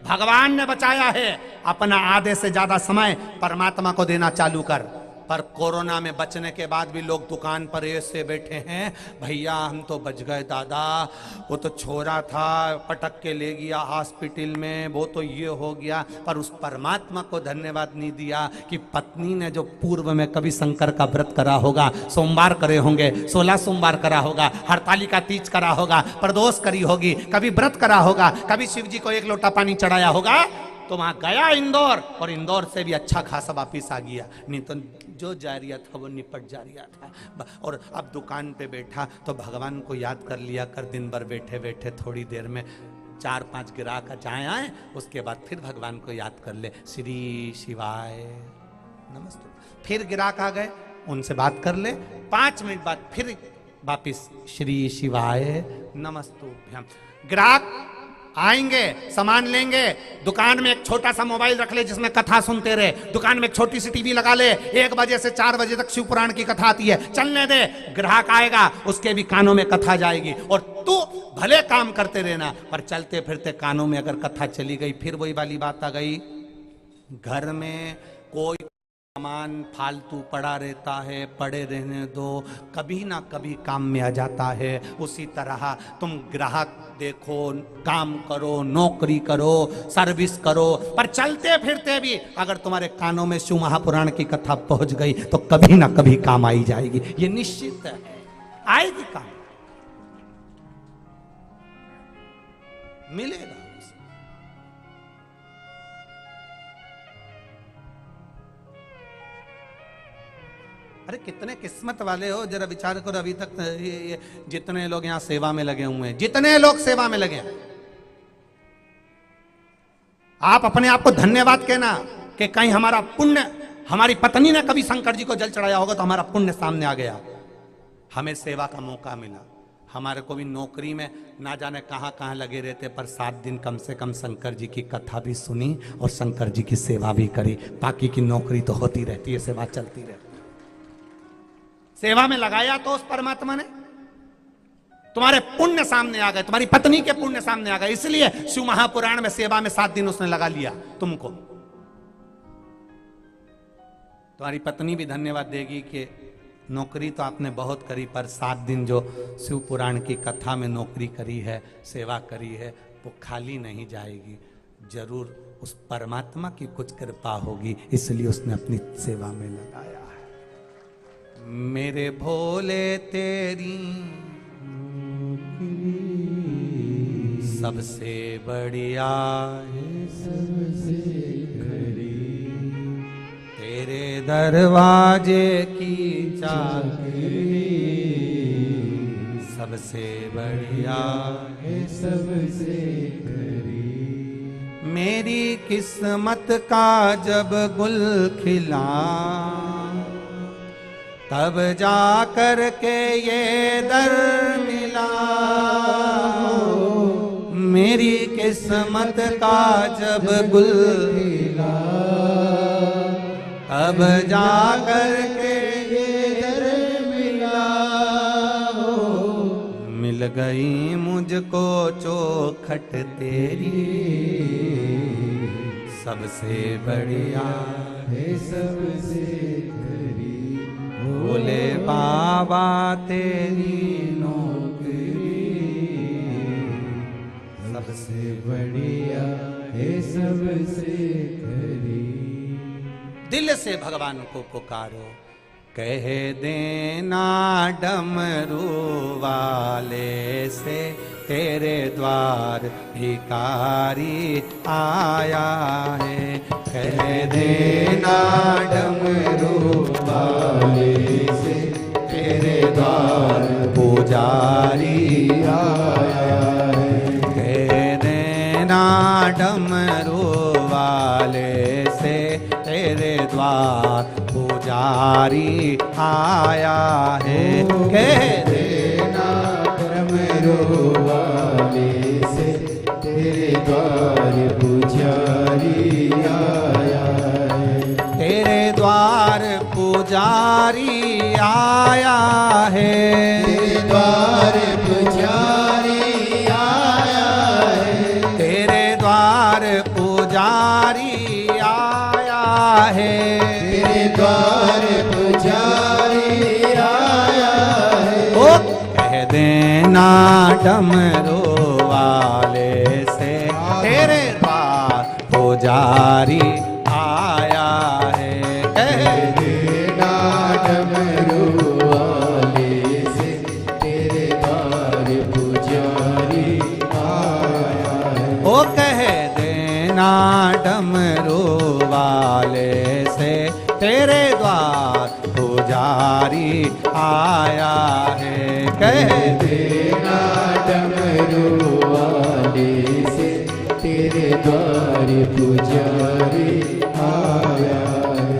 भगवान ने बचाया है, अपना आधे से ज्यादा समय परमात्मा को देना चालू कर। पर कोरोना में बचने के बाद भी लोग दुकान पर ऐसे बैठे हैं, भैया हम तो बच गए दादा, वो तो छोरा था पटक के ले गया हॉस्पिटल में, वो तो ये हो गया। पर उस परमात्मा को धन्यवाद नहीं दिया कि पत्नी ने जो पूर्व में कभी शंकर का व्रत करा होगा, सोमवार करे होंगे, 16 सोमवार करा होगा, हरतालिका तीज करा होगा, प्रदोष करी होगी, कभी व्रत करा होगा, कभी शिव जी को 1 लोटा पानी चढ़ाया होगा, तो वहां गया इंदौर और इंदौर से भी अच्छा खासा वापिस आ गया। नहीं तो जो जारिया था वो निपट जारिया था। और अब दुकान पे बैठा तो भगवान को याद कर लिया कर, दिन भर बैठे बैठे थोड़ी देर में 4-5 ग्राहक जाए आए, उसके बाद फिर भगवान को याद कर ले, श्री शिवाय नमस्ते। फिर ग्राहक आ गए, उनसे बात कर ले, 5 मिनट बाद फिर वापिस श्री शिवाय नमस्तुभ्यम। ग्राहक आएंगे, सामान लेंगे, दुकान में एक छोटा सा मोबाइल रख ले जिसमें कथा सुनते रहे, दुकान में एक छोटी सी टीवी लगा ले, 1 बजे से 4 बजे तक शिव पुराण की कथा आती है, चलने दे। ग्राहक आएगा, उसके भी कानों में कथा जाएगी और तू भले काम करते रहना, पर चलते फिरते कानों में अगर कथा चली गई, फिर वही वाली बात आ गई, घर में कोई सामान फालतू पड़ा रहता है, पड़े रहने दो, कभी ना कभी काम में आ जाता है। उसी तरह तुम ग्राहक देखो, काम करो, नौकरी करो, सर्विस करो, पर चलते फिरते भी अगर तुम्हारे कानों में शिव महापुराण की कथा पहुंच गई तो कभी ना कभी काम आई जाएगी, ये निश्चित है, आएगी काम, मिलेगा। अरे कितने किस्मत वाले हो, जरा विचार करो। अभी तक ये जितने लोग यहाँ सेवा में लगे हुए हैं, जितने लोग सेवा में लगे हैं, आप अपने आप को धन्यवाद कहना कि कहीं हमारा पुण्य, हमारी पत्नी ने कभी शंकर जी को जल चढ़ाया होगा तो हमारा पुण्य सामने आ गया, हमें सेवा का मौका मिला। हमारे को भी नौकरी में ना जाने कहां कहां लगे रहते, पर 7 दिन कम से कम शंकर जी की कथा भी सुनी और शंकर जी की सेवा भी करी। बाकी की नौकरी तो होती रहती है, सेवा चलती रहती है। सेवा में लगाया तो उस परमात्मा ने, तुम्हारे पुण्य सामने आ गए, तुम्हारी पत्नी के पुण्य सामने आ गए, इसलिए शिव महापुराण में सेवा में 7 दिन उसने लगा लिया तुमको। तुम्हारी पत्नी भी धन्यवाद देगी कि नौकरी तो आपने बहुत करी, पर 7 दिन जो शिव पुराण की कथा में नौकरी करी है, सेवा करी है, वो खाली नहीं जाएगी, जरूर उस परमात्मा की कुछ कृपा होगी, इसलिए उसने अपनी सेवा में लगाया है। मेरे भोले तेरी सबसे बढ़िया है, सबसे खरी, तेरे दरवाजे की चाबी सबसे बढ़िया है, सबसे खरी। मेरी किस्मत का जब गुल खिला तब जा कर के ये दर मिला, मेरी किस्मत का जब गुल खिला तब जा कर के ये दर मिला, मिल गई मुझको चौखट तेरी सबसे बढ़िया है, सबसे खरी, भोले बाबा तेरी नौकरी सबसे बढ़िया है, सबसे खरी। दिल से भगवान को पुकारो, कह देना डमरू वाले से तेरे द्वार भिखारी आया है, कह देना डमरू वाले से तेरे द्वार पुजारी आया है, कह डमरू वाले से तेरे द्वार पुजारी आया है। कह देना डमरू वाले से तेरे द्वार पुजारी आया है। तेरे द्वार पुजारी आया है। तेरे द्वार पुजारी आया है। तेरे द्वार पुजारी आया है। तेरे द्वार पुजारी आया है। ओ कह देना डमरू वाले से तेरे द्वार पुजारी आया है। कह देना डमरू वाले से तेरे द्वार पुजारी आया है। ओ कह देना डमरू वाले से तेरे द्वार पुजारी आया है। कह देना डमरू वाले से तेरे द्वार पुजारी आया है।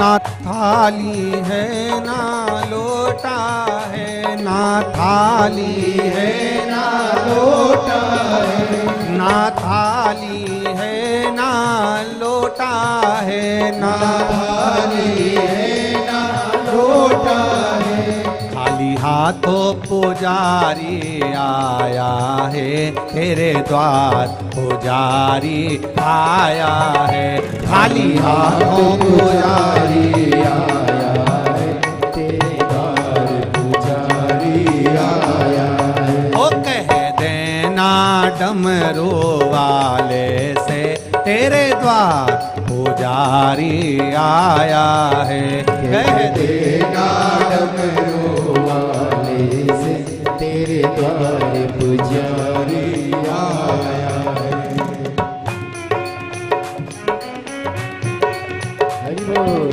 ना थाली है ना लोटा है, ना थाली है ना लोटा है, ना थाली है ना लोटा है, ना थाली है ना लोटा है। खाली हाथों पुजारी आया है, तेरे द्वार पुजारी आया है। खाली हाथों पुजारी आया है, तेरे द्वार पुजारी आया है। ओ कह देना डमरू वाले से, तेरे द्वार पुजारी आया है। कह देना डमरू वाले से, तेरे द्वार पुजारी आया है। हरि बोल।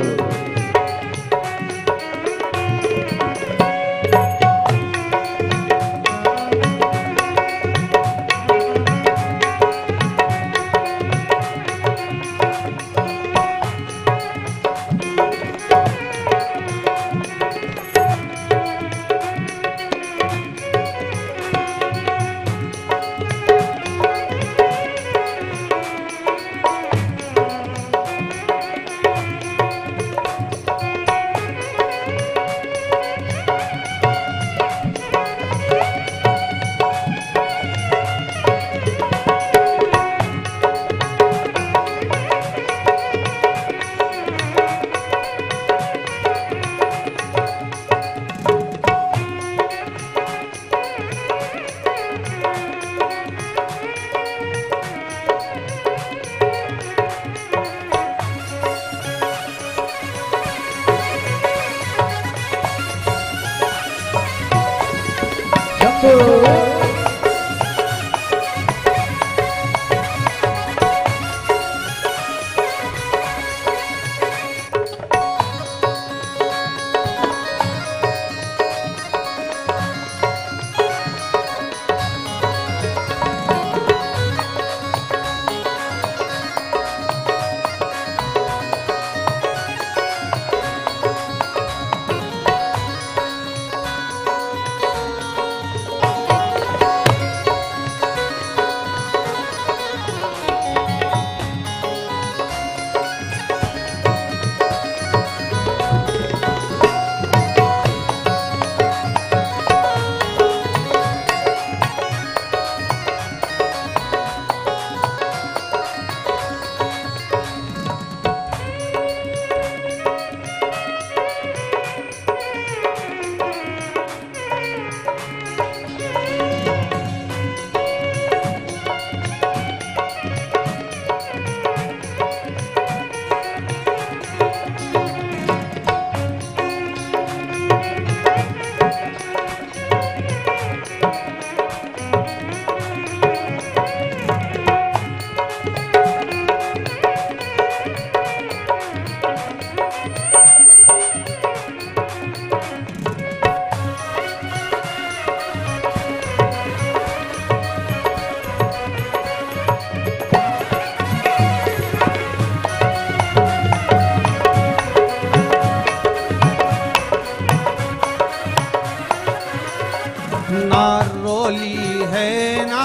ना रोली है ना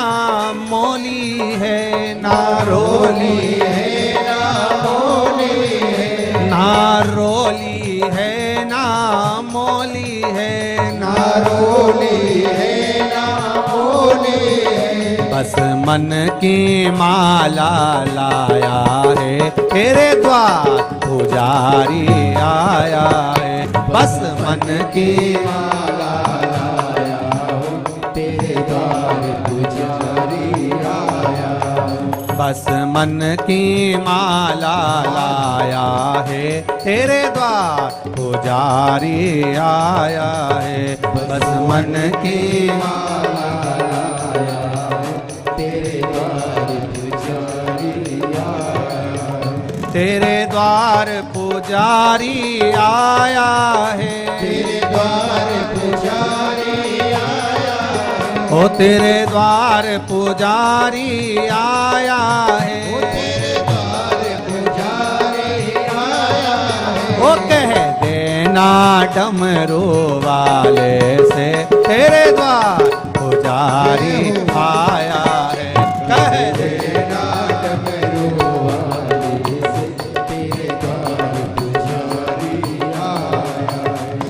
मोली है, ना रोली है ना मोली है, ना रोली है ना मोली है, ना रोली है ना मोली है। बस मन की माला लाया है, तेरे द्वार पुजारी आया है। बस मन की माला बस मन की माला लाया है, तेरे द्वार पुजारी आया है। बस मन की माला लाया है, तेरे द्वार पुजारी आया है। तेरे द्वार पुजारी आया है, तेरे द्वार पुजारी आया है। ओ तेरे द्वार पुजारी आया है, तेरे द्वार पुजारी आया है। ओ देना डमरू वाले से, तेरे द्वार पुजारी आया है। कह देना डमरू वाले से, तेरे द्वार पुजारी आया है।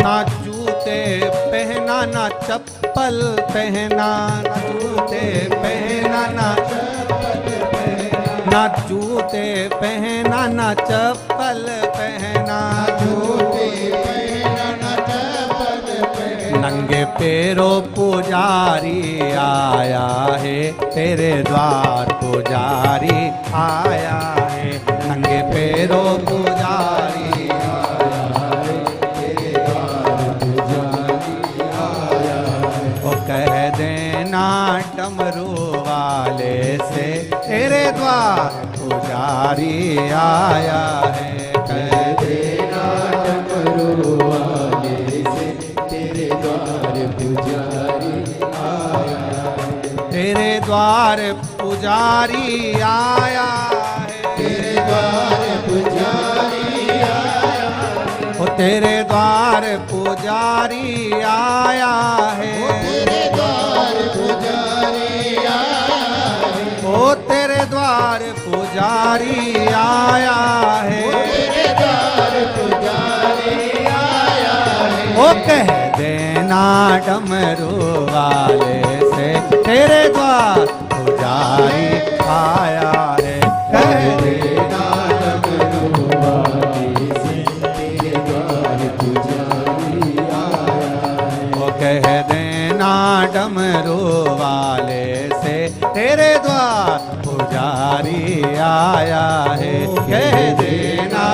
ना जूते पहना ना चप्पल पहना, ना जूते पहना ना चप्पल पहना, ना जूते पहना ना चप्पल पहना, जूते पहना ना चप्पल पहना। नंगे पैरों पुजारी आया है, तेरे द्वार पुजारी आया है। नंगे पैरों पुजारी कह देना डमरू वाले से, तेरे द्वार पुजारी आया है। कह देना डमरू वाले से, तेरे द्वार पुजारी आया है। तेरे द्वार पुजारी आया है। तेरे द्वार पुजारी आया है। ओ तेरे द्वार पुजारी आया है। तेरे द्वार पुजारी आया है। ओ तेरे द्वार पुजारी आया है। तेरे द्वार पुजारी आया है। ओ कह देना डमरू वाले से, तेरे द्वार पुजारी आया है। कह देना डमरू वाले से, तेरे द्वार पुजारी आया है। ओ कह देना डमरू वाले से, तेरे द्वार पुजारी आया है। कह देना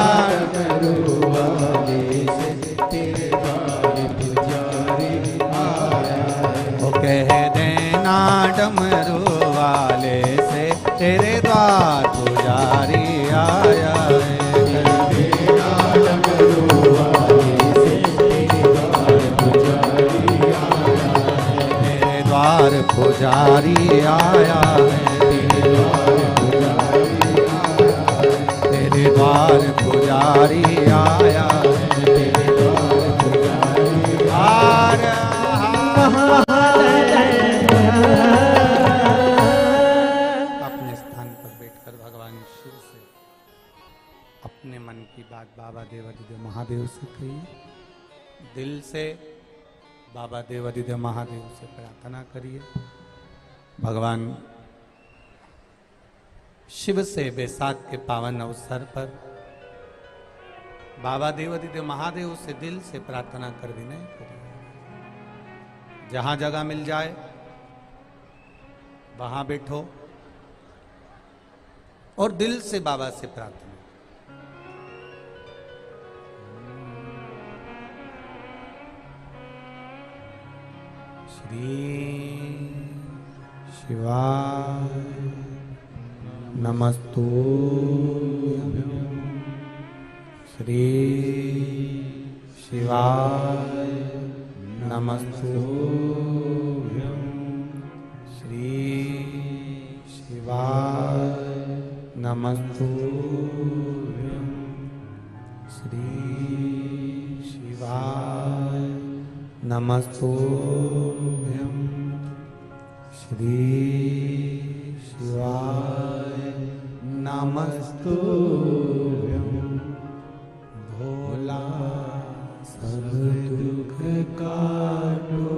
डमरू वाले से, तेरे द्वार पुजारी आया है। ओ कह देना डमरू वाले से, तेरे द्वार पुजारी आया है। देना डमरू वाले से, तेरे द्वार पुजारी आया है। तेरे द्वार पुजारी आया है। तेरे द्वार पुजारी आया है। तेरे द्वार पुजारी आया अपने स्थान पर बैठकर भगवान शिव से अपने मन की बात बाबा देवादिदेव महादेव से कहिए। दिल से बाबा देवादिदेव महादेव से प्रार्थना करिए। भगवान शिव से बैसाख के पावन अवसर पर बाबा देवादिदेव महादेव से दिल से प्रार्थना कर विनय करिए। जहां जगह मिल जाए वहां बैठो और दिल से बाबा से प्रार्थना। श्री शिवाय नमस्तुभ्यं। श्री शिवाय नमस्तुभ्यं। श्री शिवाय नमस्तुभ्यं। श्री शिवाय नमस्तुभ्यं। श्री शिवाय नमस्तुभ्यं। भोला सब दुख काटो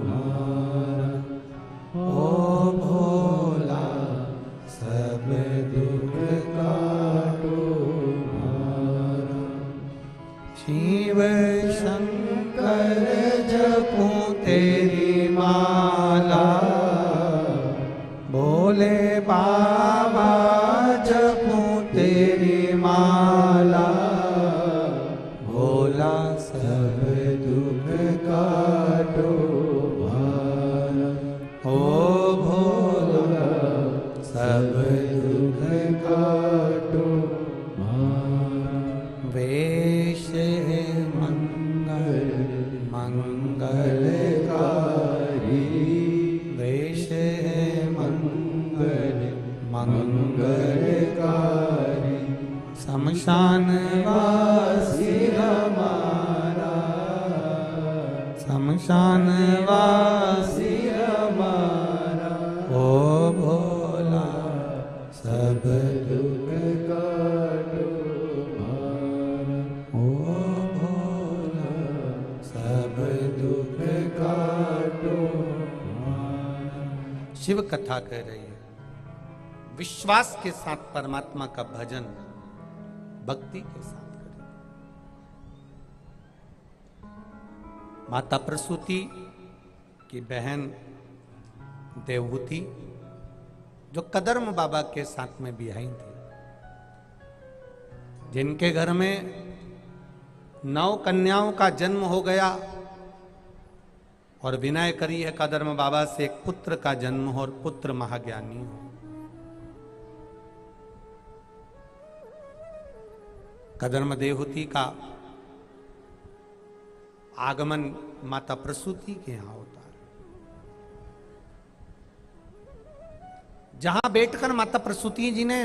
हारा, ओ भोला सब दुख काटो हारा। शिव शंकर जपूं तेरी माला, भोले बाबा जपूं तेरी माला। भोला सब दुख काटो हारा, ओ भोला सब दुख काटो हारा। वेश है मंगल मंगलकारी, वेश है मंगल मंगलकारी। शमशान वासी हमारा, शमशान वासी हमारा। ओ भोला सब दुख काटो हारा, ओ भोला सब दुख काटो हारा। शिव कथा कह रही है, विश्वास के साथ परमात्मा का भजन भक्ति के साथ करें। माता प्रसूति की बहन देवहूति जो कदर्म बाबा के साथ में बिहाई थी, जिनके घर में 9 कन्याओं का जन्म हो गया और विनय करी है कदर्म बाबा से एक पुत्र का जन्म हो और पुत्र महाज्ञानी हो। कदर्म देवहूति का आगमन माता प्रसूति के यहां होता है, जहां बैठकर माता प्रसूति जी ने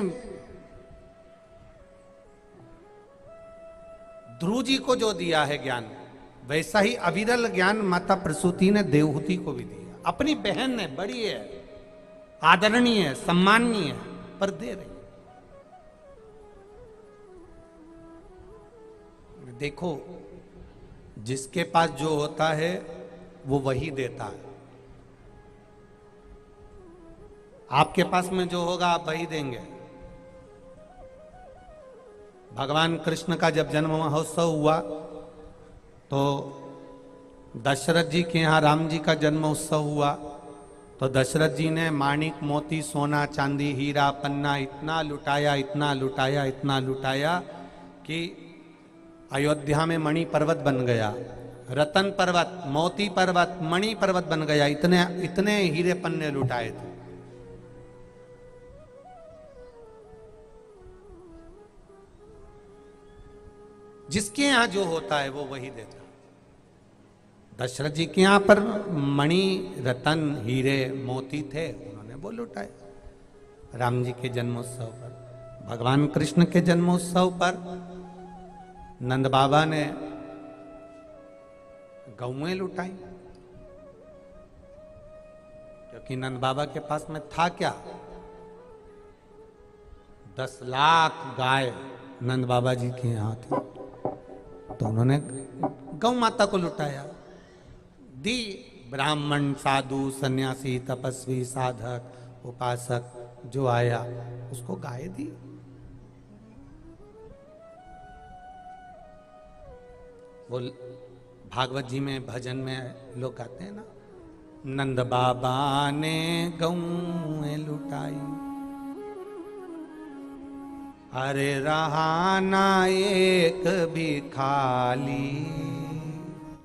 ध्रुव जी को जो दिया है ज्ञान, वैसा ही अविरल ज्ञान माता प्रसूति ने देवहूति को भी दिया। अपनी बहन ने, बड़ी है, आदरणीय है, सम्माननीय है, पर दे रही। देखो, जिसके पास जो होता है वो वही देता है। आपके पास में जो होगा आप वही देंगे। भगवान कृष्ण का जब जन्म महोत्सव हुआ तो दशरथ जी के यहाँ राम जी का जन्म उत्सव हुआ, तो दशरथ जी ने माणिक मोती सोना चांदी हीरा पन्ना इतना लुटाया, इतना लुटाया, इतना लुटाया कि अयोध्या में मणि पर्वत बन गया, रतन पर्वत, मोती पर्वत, मणि पर्वत बन गया। इतने इतने हीरे पन्ने लुटाए थे। जिसके यहां जो होता है वो वही देता। दशरथ जी के यहां पर मणि रतन हीरे मोती थे, उन्होंने वो लुटाए। राम जी के जन्मोत्सव पर, भगवान कृष्ण के जन्मोत्सव पर नंद बाबा ने गौएं लुटाई, क्योंकि नंद बाबा के पास में था क्या, 10 लाख गाय नंद बाबा जी के यहाँ थी, तो उन्होंने गौ माता को लुटाया, दी। ब्राह्मण साधु सन्यासी तपस्वी साधक उपासक जो आया उसको गाय दी। वो भागवत जी में भजन में लोग गाते हैं ना, नंद बाबा ने गौएं लुटाई, अरे रहा ना एक भी खाली।